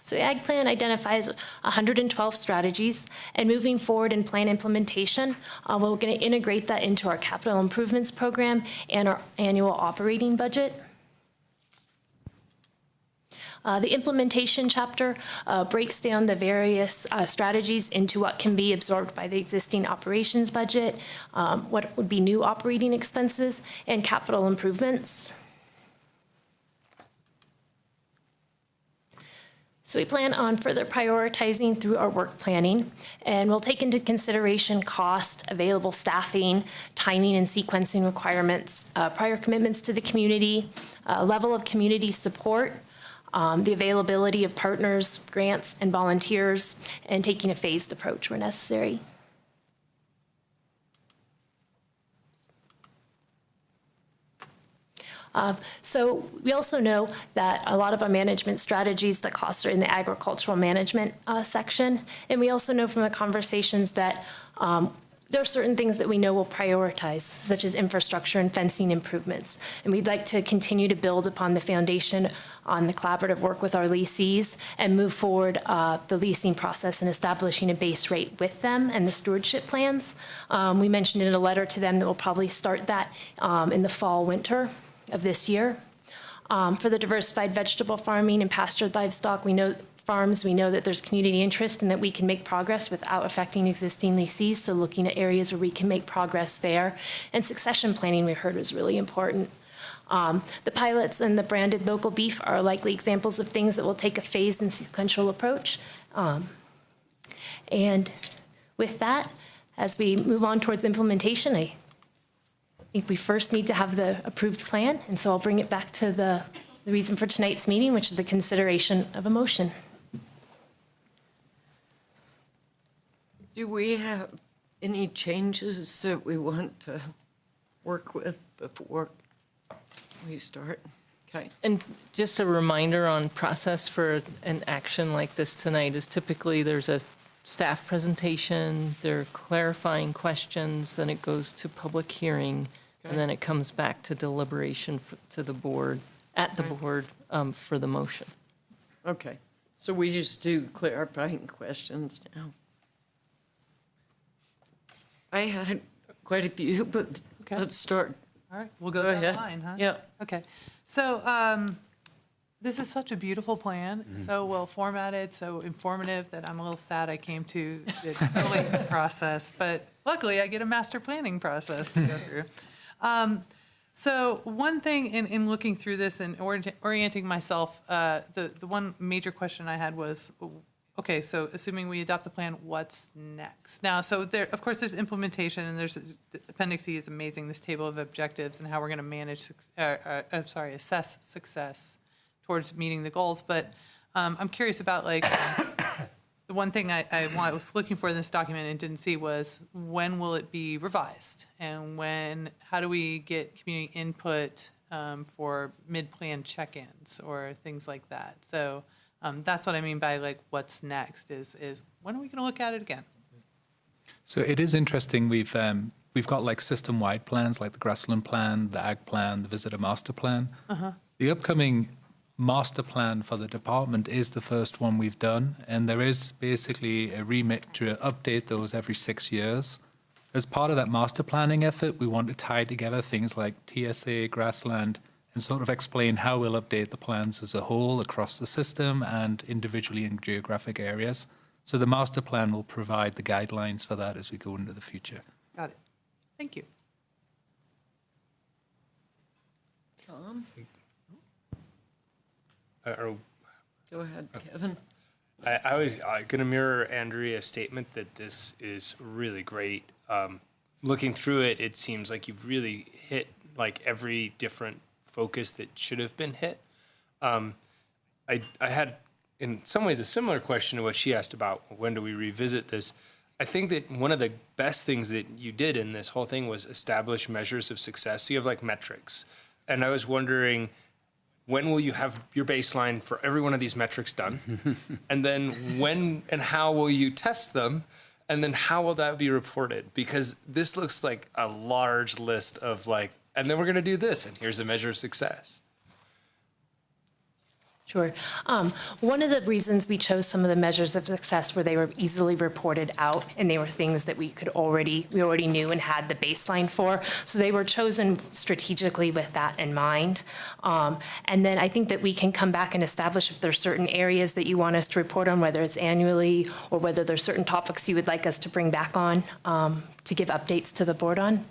Speaker 21: So the Ag Plan identifies 112 strategies, and moving forward in plan implementation, we're going to integrate that into our capital improvements program and our annual operating budget. The implementation chapter breaks down the various strategies into what can be absorbed by the existing operations budget, what would be new operating expenses, and capital improvements. So we plan on further prioritizing through our work planning, and we'll take into consideration cost, available staffing, timing and sequencing requirements, prior commitments to the community, level of community support, the availability of partners, grants, and volunteers, and taking a phased approach where necessary. So we also know that a lot of our management strategies, the costs are in the agricultural management section. And we also know from the conversations that there are certain things that we know will prioritize, such as infrastructure and fencing improvements. And we'd like to continue to build upon the foundation on the collaborative work with our leasees and move forward the leasing process and establishing a base rate with them and the stewardship plans. We mentioned in a letter to them that we'll probably start that in the fall, winter of this year. For the diversified vegetable farming and pastured livestock, we know that there's community interest and that we can make progress without affecting existing leasees, so looking at areas where we can make progress there. And succession planning, we heard, was really important. The pilots and the branded local beef are likely examples of things that will take a phased and sequential approach. And with that, as we move on towards implementation, I think we first need to have the approved plan, and so I'll bring it back to the reason for tonight's meeting, which is the consideration of a motion.
Speaker 1: Do we have any changes that we want to work with before we start? Okay.
Speaker 13: And just a reminder on process for an action like this tonight is typically there's a staff presentation, there are clarifying questions, then it goes to public hearing, and then it comes back to deliberation to the board, at the board for the motion.
Speaker 1: Okay, so we just do clarifying questions now. I had quite a few, but let's start.
Speaker 16: All right, we'll go down the line, huh?
Speaker 1: Yeah.
Speaker 16: Okay. So this is such a beautiful plan, so well formatted, so informative that I'm a little sad I came to it so late in the process. But luckily, I get a master planning process to go through. So one thing in looking through this and orienting myself, the one major question I had was, okay, so assuming we adopt the plan, what's next? Now, so there, of course, there's implementation, and there's Appendix E is amazing. This table of objectives and how we're going to manage, assess success towards meeting the goals. But I'm curious about the one thing I was looking for in this document and didn't see was when will it be revised, and how do we get community input for mid-plan check-ins or things like that? So. That's what I mean by what's next is when are we going to look at it again?
Speaker 17: So it is interesting. We've got system-wide plans like the grassland plan, the ag plan, the visitor master plan. The upcoming master plan for the department is the first one we've done, and there is basically a remit to update those every 6 years. As part of that master planning effort, we want to tie together things like TSA, grassland, and sort of explain how we'll update the plans as a whole across the system and individually in geographic areas. So the master plan will provide the guidelines for that as we go into the future.
Speaker 16: Got it. Thank you.
Speaker 1: Tom? Go ahead, Kevin.
Speaker 4: I was going to mirror Andrea's statement that this is really great. Looking through it, it seems like you've really hit every different focus that should have been hit. I had, in some ways, a similar question to what she asked about when do we revisit this. I think that one of the best things that you did in this whole thing was establish measures of success. So you have metrics. And I was wondering, when will you have your baseline for every one of these metrics done? And then when and how will you test them? And then how will that be reported? Because this looks like a large list of like, and then we're going to do this, and here's a measure of success.
Speaker 21: Sure. One of the reasons we chose some of the measures of success were they were easily reported out, and they were things that we already knew and had the baseline for. So they were chosen strategically with that in mind. And then I think that we can come back and establish if there's certain areas that you want us to report on, whether it's annually or whether there's certain topics you would like us to bring back on to give updates to the board on.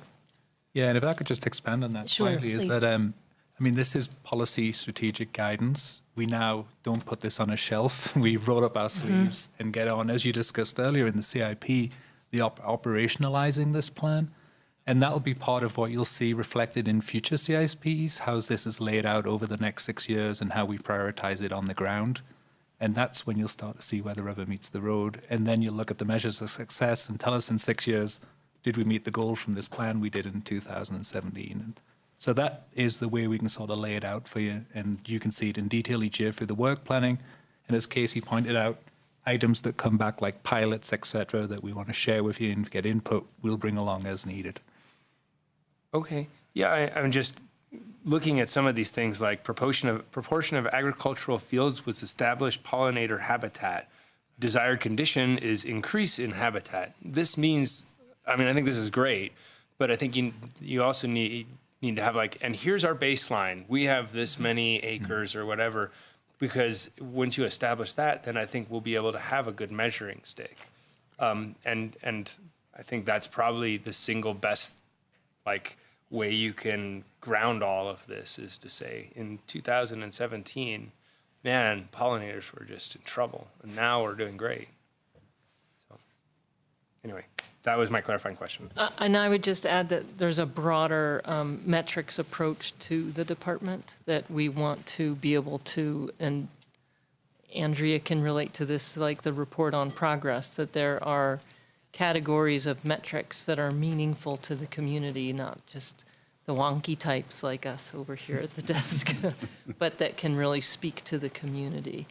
Speaker 17: Yeah, and if I could just expand on that
Speaker 21: Sure,
Speaker 17: slightly, is
Speaker 21: please.
Speaker 17: that, I mean, this is policy strategic guidance. We now don't put this on a shelf. We roll up our sleeves and get on, as you discussed earlier in the CIP, the operationalizing this plan. And that'll be part of what you'll see reflected in future CIPs, how this is laid out over the next 6 years and how we prioritize it on the ground. And that's when you'll start to see where the rubber meets the road. And then you'll look at the measures of success and tell us in 6 years, did we meet the goal from this plan we did in 2017? And so that is the way we can sort of lay it out for you, and you can see it in detail each year through the work planning. And as Casey pointed out, items that come back like pilots, et cetera, that we want to share with you and get input, we'll bring along as needed.
Speaker 4: Okay. Yeah, I'm just looking at some of these things like proportion of agricultural fields with established pollinator habitat. Desired condition is increase in habitat. This means, I mean, I think this is great, but I think you also need to have like, and here's our baseline. We have this many acres or whatever, because once you establish that, then I think we'll be able to have a good measuring stick. And I think that's probably the single best like way you can ground all of this is to say in 2017, man, pollinators were just in trouble, and now we're doing great. So anyway. That was my clarifying question.
Speaker 13: And I would just add that there's a broader metrics approach to the department that we want to be able to, and Andrea can relate to this, like the report on progress, that there are categories of metrics that are meaningful to the community, not just the wonky types like us over here at the desk, but that can really speak to the community.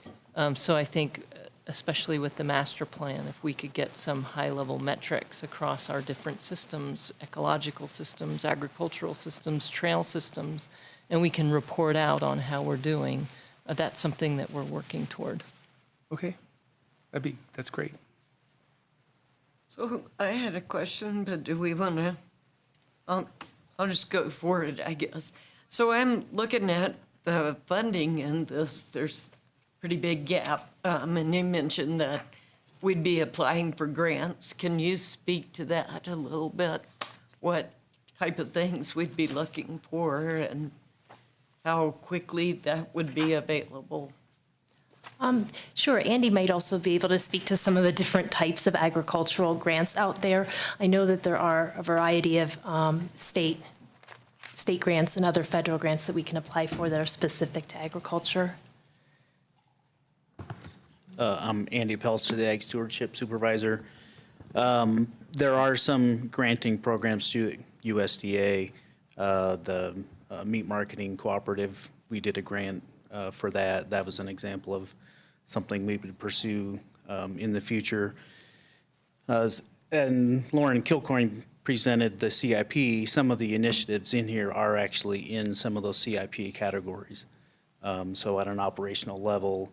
Speaker 13: So I think, especially with the master plan, if we could get some high-level metrics across our different systems, ecological systems, agricultural systems, trail systems, and we can report out on how we're doing, that's something that we're working toward.
Speaker 4: Okay, that's great.
Speaker 1: So I had a question, but do we want to, I'll just go for it, I guess. So I'm looking at the funding in this, there's pretty big gap. And you mentioned that we'd be applying for grants. Can you speak to that a little bit? What type of things we'd be looking for and how quickly that would be available?
Speaker 21: Sure. Andy might also be able to speak to some of the different types of agricultural grants out there. I know that there are a variety of state grants and other federal grants that we can apply for that are specific to agriculture.
Speaker 5: I'm Andy Pelster, the Ag Stewardship Supervisor. There are some granting programs through USDA, the Meat Marketing Cooperative. We did a grant for that. That was an example of something we would pursue in the future. And Lauren Kilcoyne presented the CIP. Some of the initiatives in here are actually in some of those CIP categories. So at an operational level,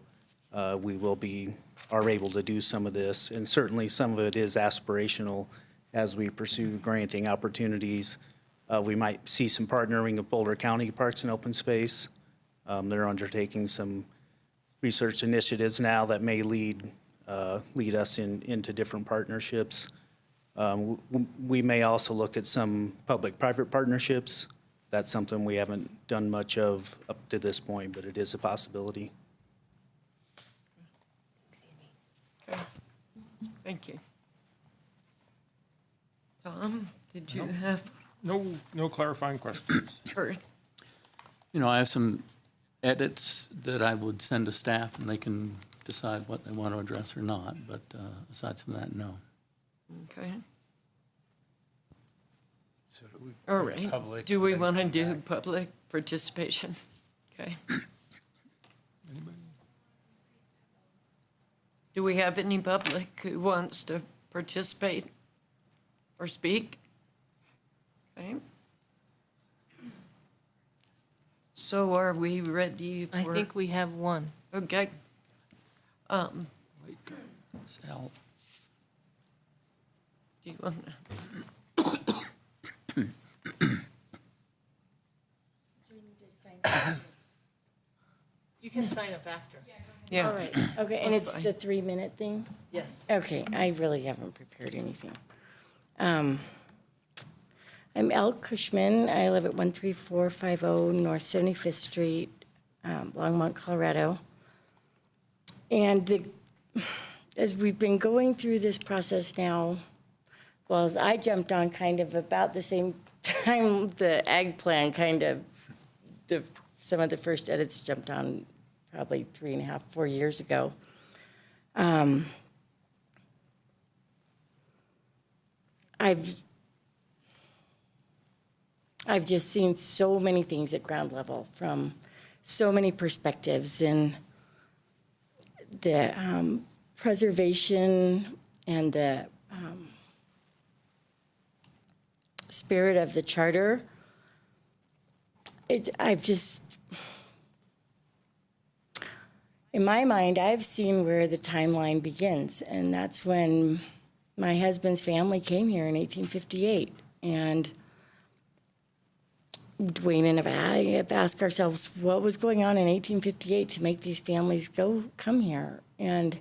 Speaker 5: we are able to do some of this, and certainly some of it is aspirational as we pursue granting opportunities. We might see some partnering of Boulder County Parks and Open Space. They're undertaking some research initiatives now that may lead us into different partnerships. We may also look at some public-private partnerships. That's something we haven't done much of up to this point, but it is a possibility.
Speaker 1: Okay. Thank you. Tom, did you have?
Speaker 2: No clarifying questions.
Speaker 1: Kurt?
Speaker 15: You know, I have some edits that I would send to staff, and they can decide what they want to address or not, but aside from that, no.
Speaker 1: Okay.
Speaker 4: So do we
Speaker 1: All right. Do we want to do public participation? Okay. Do we have any public who wants to participate or speak? Okay. So are we ready for?
Speaker 13: I think we have one.
Speaker 1: Okay.
Speaker 15: Sal.
Speaker 1: Do you want to?
Speaker 13: You can sign up after.
Speaker 1: Yeah.
Speaker 6: All right, okay, and
Speaker 1: That's
Speaker 6: it's
Speaker 1: fine.
Speaker 6: the 3-minute thing?
Speaker 13: Yes.
Speaker 6: Okay, I really haven't prepared anything. I'm Elle Cushman. I live at 13450 North 75th Street, Longmont, Colorado. And as we've been going through this process now, well, as I jumped on kind of about the same time the ag plan kind of, some of the first edits jumped on probably 3.5, 4 years ago. I've just seen so many things at ground level from so many perspectives, and the preservation and the spirit of the charter. In my mind, I've seen where the timeline begins, and that's when my husband's family came here in 1858. And Dwayne and I have asked ourselves what was going on in 1858 to make these families come here. And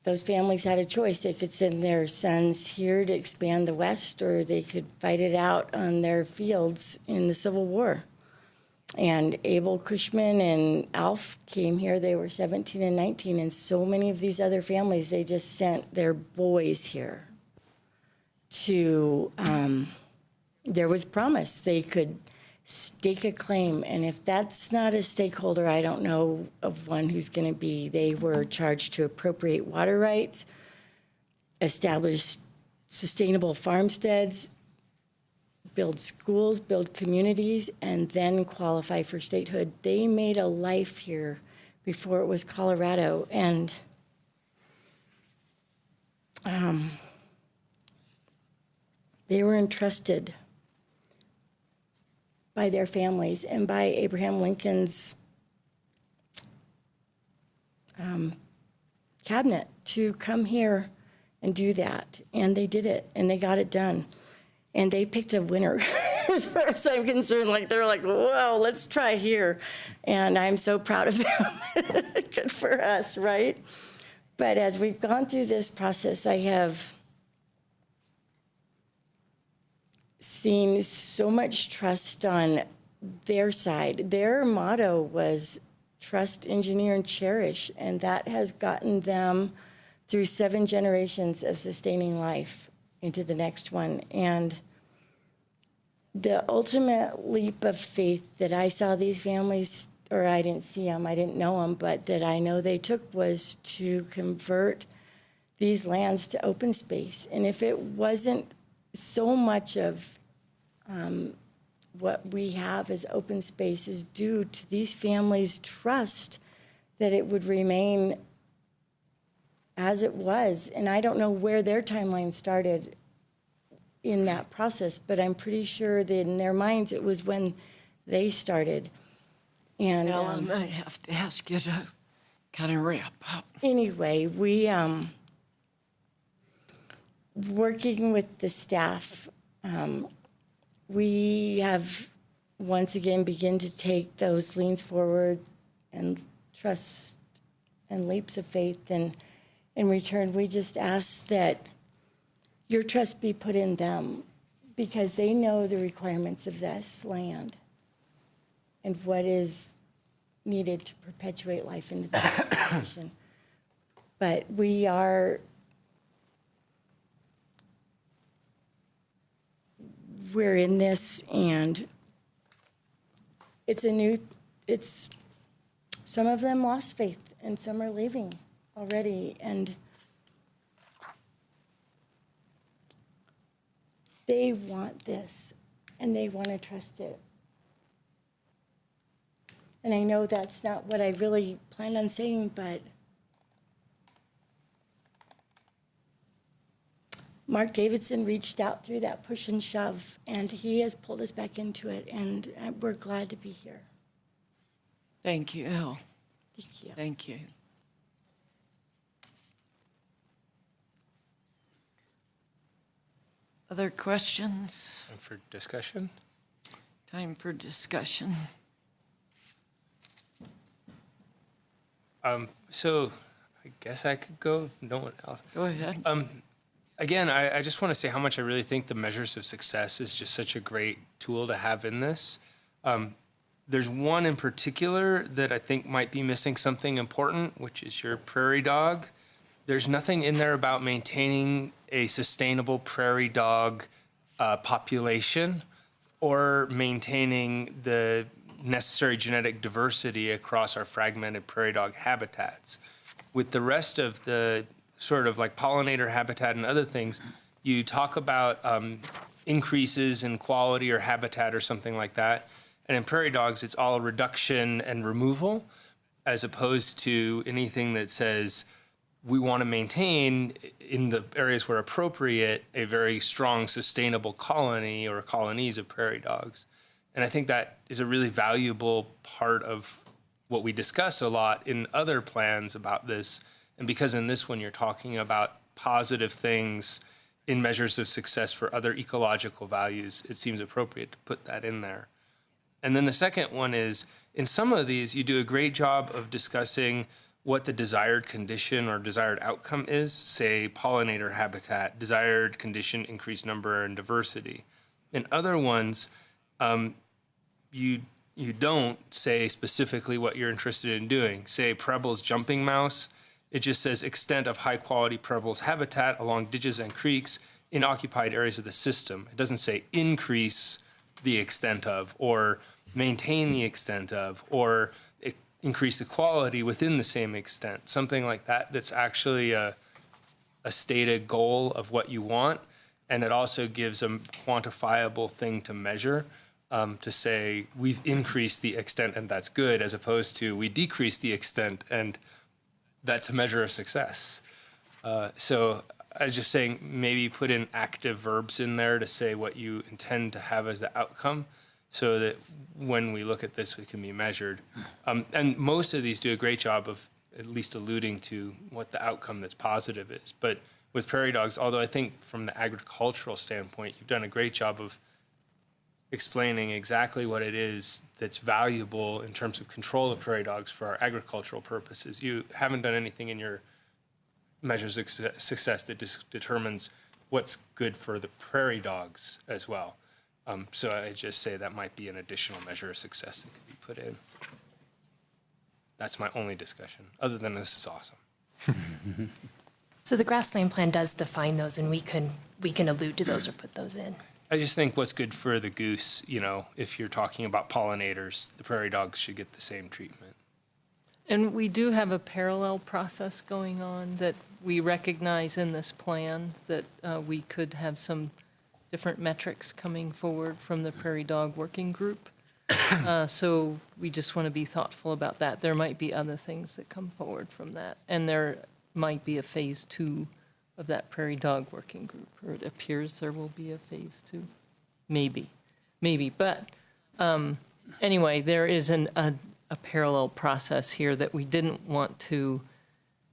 Speaker 6: those families had a choice. They could send their sons here to expand the West, or they could fight it out on their fields in the Civil War. And Abel Cushman and Alf came here. They were 17 and 19, and so many of these other families, they just sent their boys here to, there was promise they could stake a claim. And if that's not a stakeholder, I don't know of one who's going to be. They were charged to appropriate water rights, establish sustainable farmsteads, build schools, build communities, and then qualify for statehood. They made a life here before it was Colorado. And they were entrusted by their families and by Abraham Lincoln's cabinet to come here and do that. And they did it, and they got it done. And they picked a winner, as far as I'm concerned. Like, they're like, whoa, let's try here. And I'm so proud of them. Good for us, right? But as we've gone through this process, I have seen so much trust on their side. Their motto was trust, engineer, and cherish. And that has gotten them through 7 generations of sustaining life into the next one. And the ultimate leap of faith that I saw these families, or I didn't see them, I didn't know them, but that I know they took, was to convert these lands to open space. And if it wasn't so much of what we have as open space is due to these families' trust that it would remain as it was. And I don't know where their timeline started in that process, but I'm pretty sure that in their minds it was when they started. And
Speaker 1: Ellen, I have to ask you to kind of wrap up.
Speaker 6: Anyway, we working with the staff, we have once again begin to take those leans forward and trust and leaps of faith. And in return, we just ask that your trust be put in them, because they know the requirements of this land and what is needed to perpetuate life into the next generation. But we're in this, and some of them lost faith, and some are leaving already, and they want this, and they want to trust it. And I know that's not what I really planned on saying, but Mark Davidson reached out through that push and shove, and he has pulled us back into it, and we're glad to be here.
Speaker 1: Thank you, Elle.
Speaker 6: Thank you.
Speaker 1: Thank you. Other questions?
Speaker 3: And for discussion?
Speaker 1: Time for discussion.
Speaker 3: So I guess I could go if no one else.
Speaker 1: Go ahead.
Speaker 3: Again, I just want to say how much I really think the measures of success is just such a great tool to have in this. There's one in particular that I think might be missing something important, which is your prairie dog. There's nothing in there about maintaining a sustainable prairie dog population or maintaining the necessary genetic diversity across our fragmented prairie dog habitats. With the rest of the sort of like pollinator habitat and other things, you talk about increases in quality or habitat or something like that. And in prairie dogs, it's all reduction and removal, as opposed to anything that says we want to maintain, in the areas where appropriate, a very strong, sustainable colony or colonies of prairie dogs. And I think that is a really valuable part of what we discuss a lot in other plans about this. And because in this one, you're talking about positive things in measures of success for other ecological values, it seems appropriate to put that in there. And then the second one is, in some of these, you do a great job of discussing what the desired condition or desired outcome is, say pollinator habitat, desired condition, increased number and diversity. In other ones, you don't say specifically what you're interested in doing. Say Preble's jumping mouse, it just says extent of high quality Preble's habitat along ditches and creeks in occupied areas of the system. It doesn't say increase the extent of, or maintain the extent of, or increase the quality within the same extent. Something like that that's actually a stated goal of what you want. And it also gives a quantifiable thing to measure, to say we've increased the extent and that's good, as opposed to we decreased the extent and that's a measure of success. So I was just saying, maybe put in active verbs in there to say what you intend to have as the outcome, so that when we look at this, it can be measured. And most of these do a great job of at least alluding to what the outcome that's positive is. But with prairie dogs, although I think from the agricultural standpoint, you've done a great job of explaining exactly what it is that's valuable in terms of control of prairie dogs for our agricultural purposes. You haven't done anything in your measures of success that determines what's good for the prairie dogs as well. So I just say that might be an additional measure of success that could be put in. That's my only discussion. Other than this is awesome.
Speaker 21: So the grassland plan does define those, and we can allude to those or put those in.
Speaker 3: I just think what's good for the goose, if you're talking about pollinators, the prairie dogs should get the same treatment.
Speaker 13: And we do have a parallel process going on that we recognize in this plan, that we could have some different metrics coming forward from the Prairie Dog Working Group. So we just want to be thoughtful about that. There might be other things that come forward from that. And there might be a phase 2 of that Prairie Dog Working Group, or it appears there will be a phase 2. Maybe. But anyway, there is a parallel process here that we didn't want to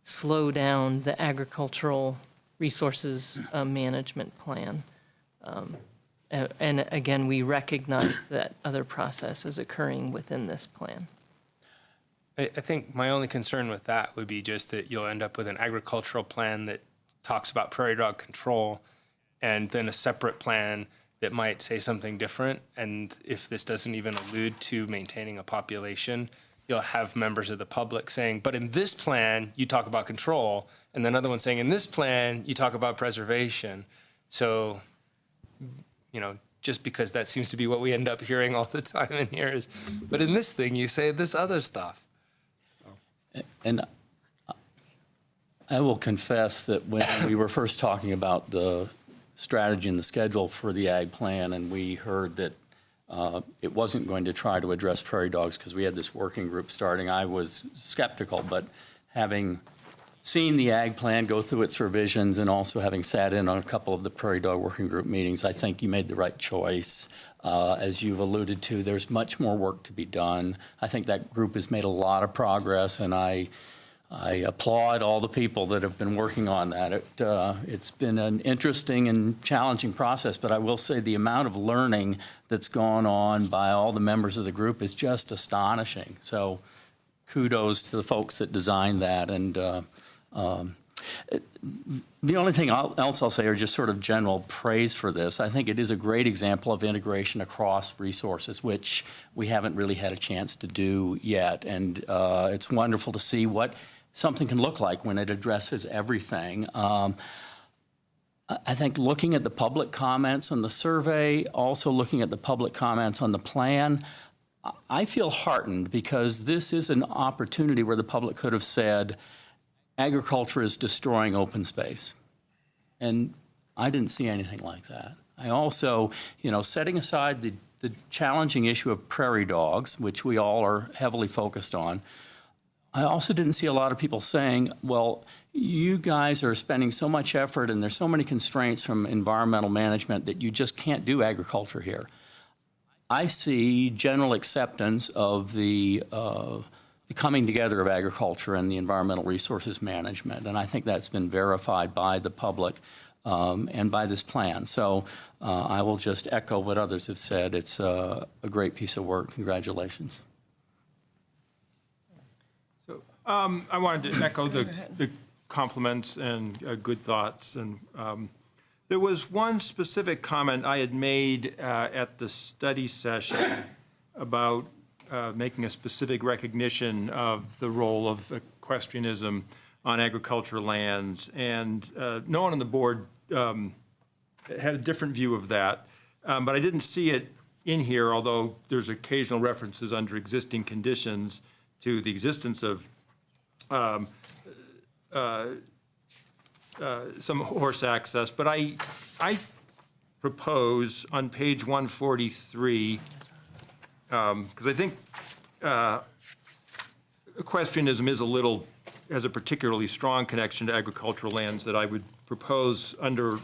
Speaker 13: slow down the agricultural resources management plan. And again, we recognize that other process is occurring within this plan.
Speaker 3: I think my only concern with that would be just that you'll end up with an agricultural plan that talks about prairie dog control, and then a separate plan that might say something different. And if this doesn't even allude to maintaining a population, you'll have members of the public saying, but in this plan, you talk about control. And then another one saying, in this plan, you talk about preservation. So, just because that seems to be what we end up hearing all the time in here is, but in this thing, you say this other stuff.
Speaker 15: And I will confess that when we were first talking about the strategy and the schedule for the ag plan, and we heard that it wasn't going to try to address prairie dogs because we had this working group starting, I was skeptical. But having seeing the ag plan go through its revisions and also having sat in on a couple of the Prairie Dog Working Group meetings, I think you made the right choice. As you've alluded to, there's much more work to be done. I think that group has made a lot of progress, and I applaud all the people that have been working on that. It's been an interesting and challenging process, but I will say the amount of learning that's gone on by all the members of the group is just astonishing. So kudos to the folks that designed that. And the only thing else I'll say are just sort of general praise for this. I think it is a great example of integration across resources, which we haven't really had a chance to do yet. And it's wonderful to see what something can look like when it addresses everything. I think looking at the public comments on the survey, also looking at the public comments on the plan, I feel heartened because this is an opportunity where the public could have said, agriculture is destroying open space. And I didn't see anything like that. I also, setting aside the challenging issue of prairie dogs, which we all are heavily focused on, I also didn't see a lot of people saying, well, you guys are spending so much effort and there's so many constraints from environmental management that you just can't do agriculture here. I see general acceptance of the coming together of agriculture and the environmental resources management, and I think that's been verified by the public and by this plan. So I will just echo what others have said. It's a great piece of work. Congratulations.
Speaker 2: I wanted to echo the compliments and good thoughts. And there was one specific comment I had made at the study session about making a specific recognition of the role of equestrianism on agricultural lands. And no one on the board had a different view of that. But I didn't see it in here, although there's occasional references under existing conditions to the existence of some horse access, but I propose on page 143, because I think equestrianism has a particularly strong connection to agricultural lands, that I would propose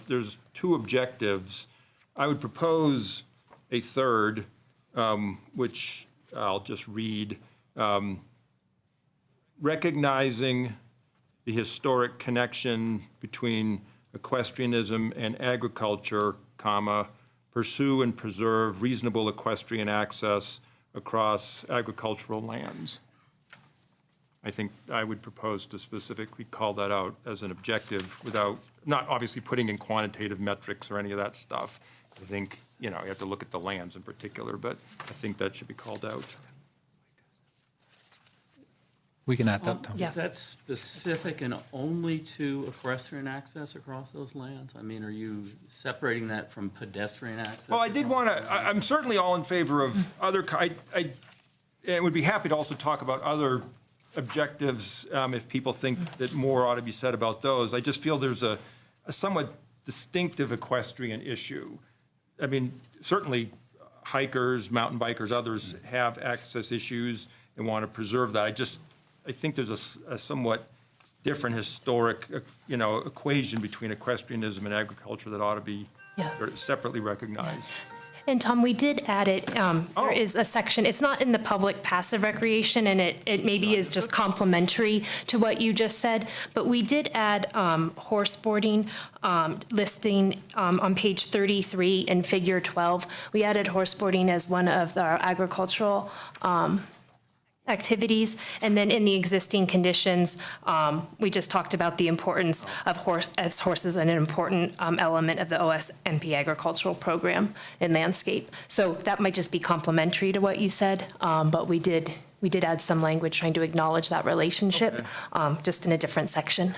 Speaker 2: there's two objectives. I would propose a third, which I'll just read. Recognizing the historic connection between equestrianism and agriculture, pursue and preserve reasonable equestrian access across agricultural lands. I think I would propose to specifically call that out as an objective without, not obviously putting in quantitative metrics or any of that stuff. I think, you have to look at the lands in particular, but I think that should be called out.
Speaker 17: We can add that, Tom.
Speaker 15: Is that specific and only to equestrian access across those lands? I mean, are you separating that from pedestrian access?
Speaker 2: Well, I did want to, I'm certainly all in favor of other, and would be happy to also talk about other objectives if people think that more ought to be said about those. I just feel there's a somewhat distinctive equestrian issue. I mean, certainly hikers, mountain bikers, others have access issues and want to preserve that. I think there's a somewhat different historic, equation between equestrianism and agriculture that ought to be sort of separately recognized.
Speaker 21: And Tom, we did add it. There is a section, it's not in the public passive recreation, and it maybe is just complementary to what you just said, but we did add horse boarding listing on page 33 in figure 12. We added horse boarding as one of our agricultural activities, and then in the existing conditions, we just talked about the importance of horses and an important element of the OSMP agricultural program in landscape. So that might just be complementary to what you said, but we did add some language trying to acknowledge that relationship, just in a different section.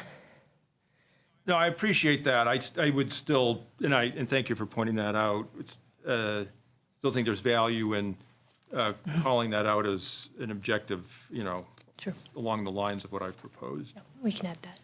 Speaker 2: No, I appreciate that. I would still, and thank you for pointing that out. Still think there's value in calling that out as an objective,
Speaker 21: Sure.
Speaker 2: along the lines of what I've proposed.
Speaker 21: We can add that.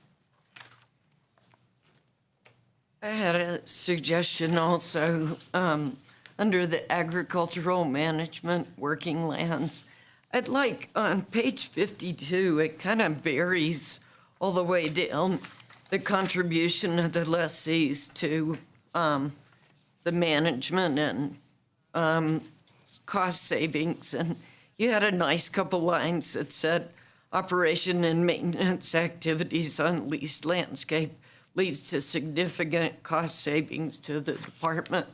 Speaker 1: I had a suggestion also under the agricultural management working lands. I'd like on page 52, it kind of buries all the way down, the contribution of the lessees to the management and cost savings. And you had a nice couple lines that said, operation and maintenance activities on leased landscape leads to significant cost savings to the department.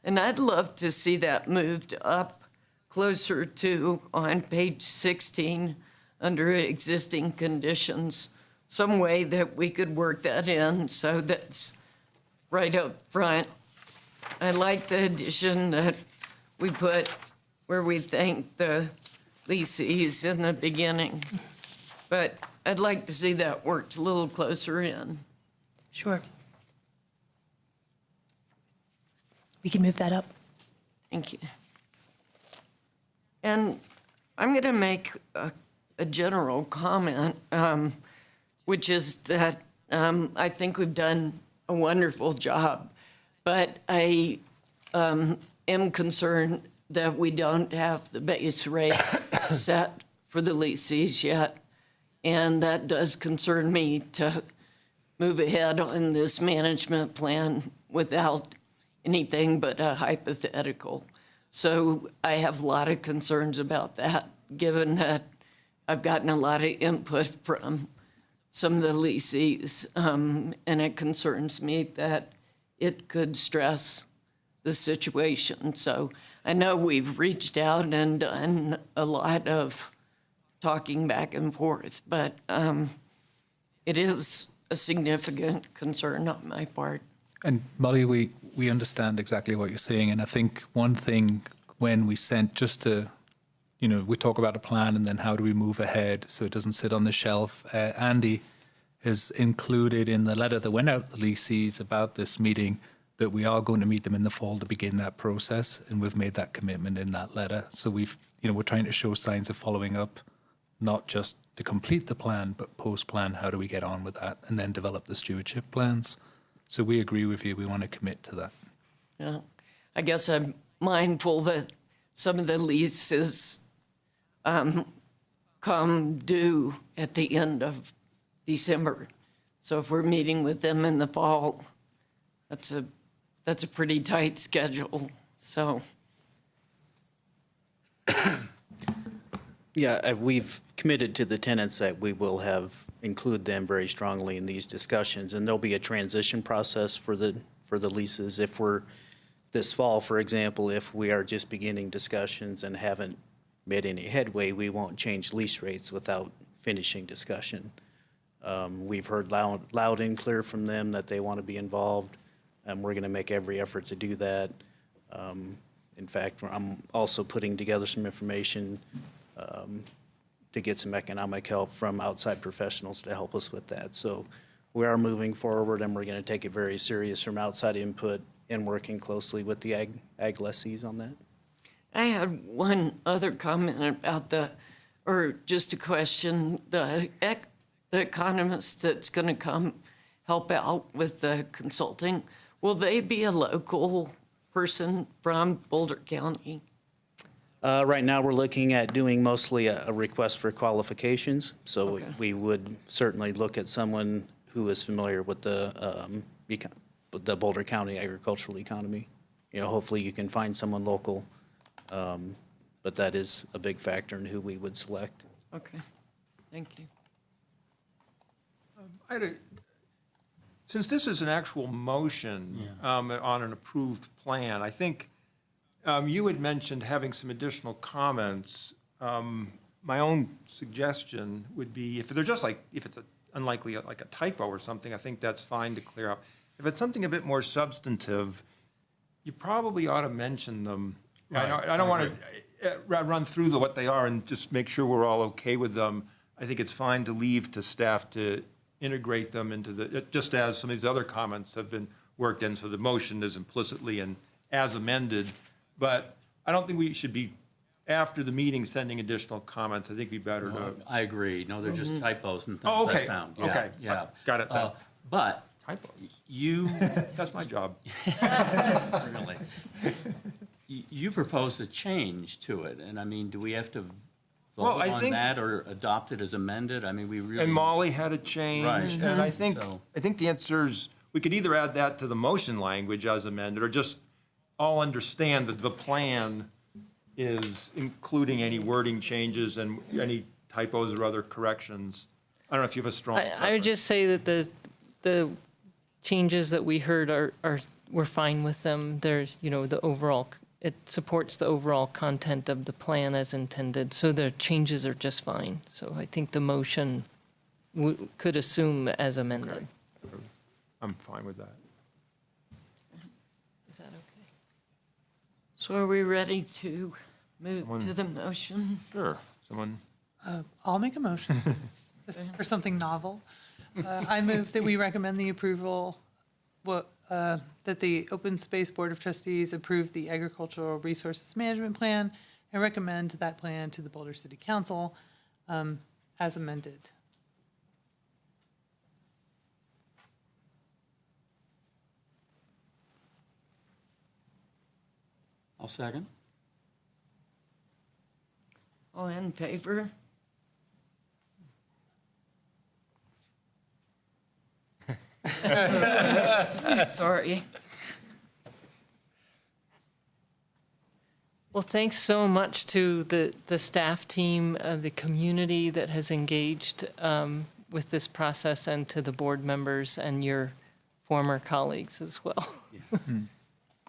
Speaker 1: And I'd love to see that moved up closer to, on page 16, under existing conditions, some way that we could work that in so that's right up front. I like the addition that we put where we thank the leasees in the beginning, but I'd like to see that worked a little closer in.
Speaker 21: Sure. We can move that up.
Speaker 1: Thank you. And I'm going to make a general comment, which is that I think we've done a wonderful job, but I am concerned that we don't have the base rate set for the leases yet, and that does concern me to move ahead on this management plan without anything but a hypothetical. So I have a lot of concerns about that, given that I've gotten a lot of input from some of the leasees, and it concerns me that it could stress the situation. So I know we've reached out and done a lot of talking back and forth, but it is a significant concern on my part.
Speaker 17: And Molly, we understand exactly what you're saying. And I think one thing when we sent just to, we talk about a plan and then how do we move ahead so it doesn't sit on the shelf. Andy has included in the letter that went out to the leasees about this meeting that we are going to meet them in the fall to begin that process. And we've made that commitment in that letter. So we're trying to show signs of following up, not just to complete the plan, but post-plan, how do we get on with that and then develop the stewardship plans. So we agree with you. We want to commit to that.
Speaker 1: Yeah, I guess I'm mindful that some of the leases come due at the end of December. So if we're meeting with them in the fall, that's a pretty tight schedule. So.
Speaker 5: Yeah, we've committed to the tenants that we will include them very strongly in these discussions, and there'll be a transition process for the leases. If we're this fall, for example, if we are just beginning discussions and haven't made any headway, we won't change lease rates without finishing discussion. We've heard loud and clear from them that they want to be involved, and we're going to make every effort to do that. In fact, I'm also putting together some information to get some economic help from outside professionals to help us with that. So we are moving forward, and we're going to take it very serious from outside input and working closely with the ag lessees on that.
Speaker 1: I had one other comment about or just a question, the economist that's going to come help out with the consulting, will they be a local person from Boulder County?
Speaker 5: Right now, we're looking at doing mostly a request for qualifications. So
Speaker 1: Okay.
Speaker 5: we would certainly look at someone who is familiar with the Boulder County agricultural economy. Hopefully you can find someone local, but that is a big factor in who we would select.
Speaker 1: Okay, thank you.
Speaker 2: Since this is an actual motion on an approved plan, I think you had mentioned having some additional comments. My own suggestion would be if it's unlikely like a typo or something, I think that's fine to clear up. If it's something a bit more substantive, you probably ought to mention them.
Speaker 15: Right,
Speaker 2: I don't want to run through what they are and just make sure we're all okay with them. I think it's fine to leave to staff to integrate them into just as some of these other comments have been worked in, so the motion is implicitly and as amended. But I don't think we should be, after the meeting, sending additional comments. I think it'd be better to.
Speaker 15: I agree. No, they're just typos and things
Speaker 2: Oh, okay.
Speaker 15: I found. Yeah,
Speaker 2: Okay.
Speaker 15: yeah.
Speaker 2: Got it then.
Speaker 15: But
Speaker 2: Typos.
Speaker 15: you,
Speaker 2: That's my job.
Speaker 15: really, you proposed a change to it, and I mean, do we have to
Speaker 2: Well,
Speaker 15: vote
Speaker 2: I
Speaker 15: on
Speaker 2: think-
Speaker 15: that or adopt it as amended? I mean, we really.
Speaker 2: And Molly had a change.
Speaker 15: Right.
Speaker 2: And I think,
Speaker 15: So-
Speaker 2: I think the answer is, we could either add that to the motion language as amended, or just all understand that the plan is including any wording changes and any typos or other corrections. I don't know if you have a strong
Speaker 13: I would
Speaker 2: preference.
Speaker 13: just say that the changes that we heard we're fine with them. There's, the overall, it supports the overall content of the plan as intended, so the changes are just fine. So I think the motion could assume as amended.
Speaker 2: I'm fine with that.
Speaker 13: Is that okay?
Speaker 1: So are we ready to move to the motion?
Speaker 2: Sure. Someone?
Speaker 16: I'll make a motion just for something novel. I move that we recommend the approval, that the Open Space Board of Trustees approve the Agricultural Resources Management Plan and recommend that plan to the Boulder City Council as amended.
Speaker 15: I'll second.
Speaker 1: All in favor? Sorry.
Speaker 13: Well, thanks so much to the staff team, the community that has engaged with this process, and to the board members and your former colleagues as well.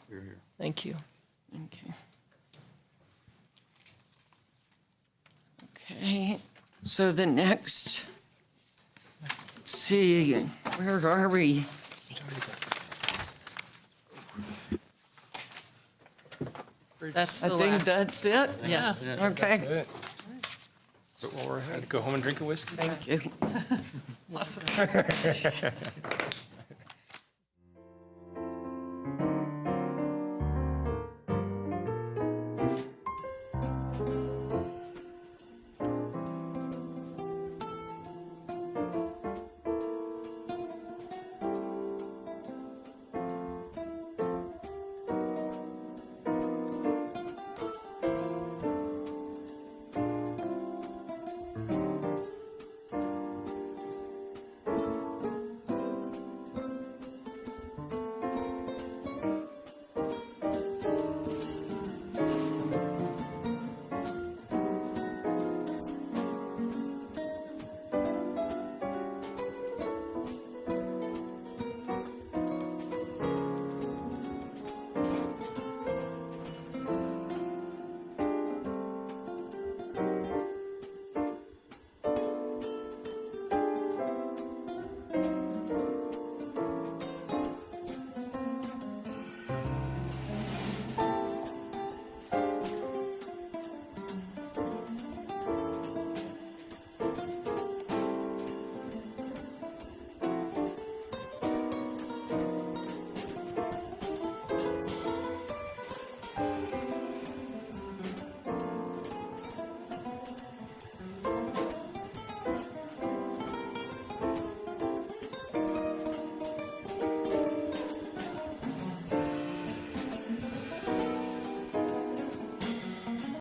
Speaker 15: Here, here.
Speaker 13: Thank you.
Speaker 1: Okay. Okay, so the next, let's see, where are we?
Speaker 13: That's
Speaker 1: I
Speaker 13: the
Speaker 1: think
Speaker 13: last.
Speaker 1: that's it?
Speaker 13: Yes.
Speaker 1: Okay,
Speaker 3: Go home and drink a whiskey.
Speaker 1: thank you.
Speaker 16: Awesome.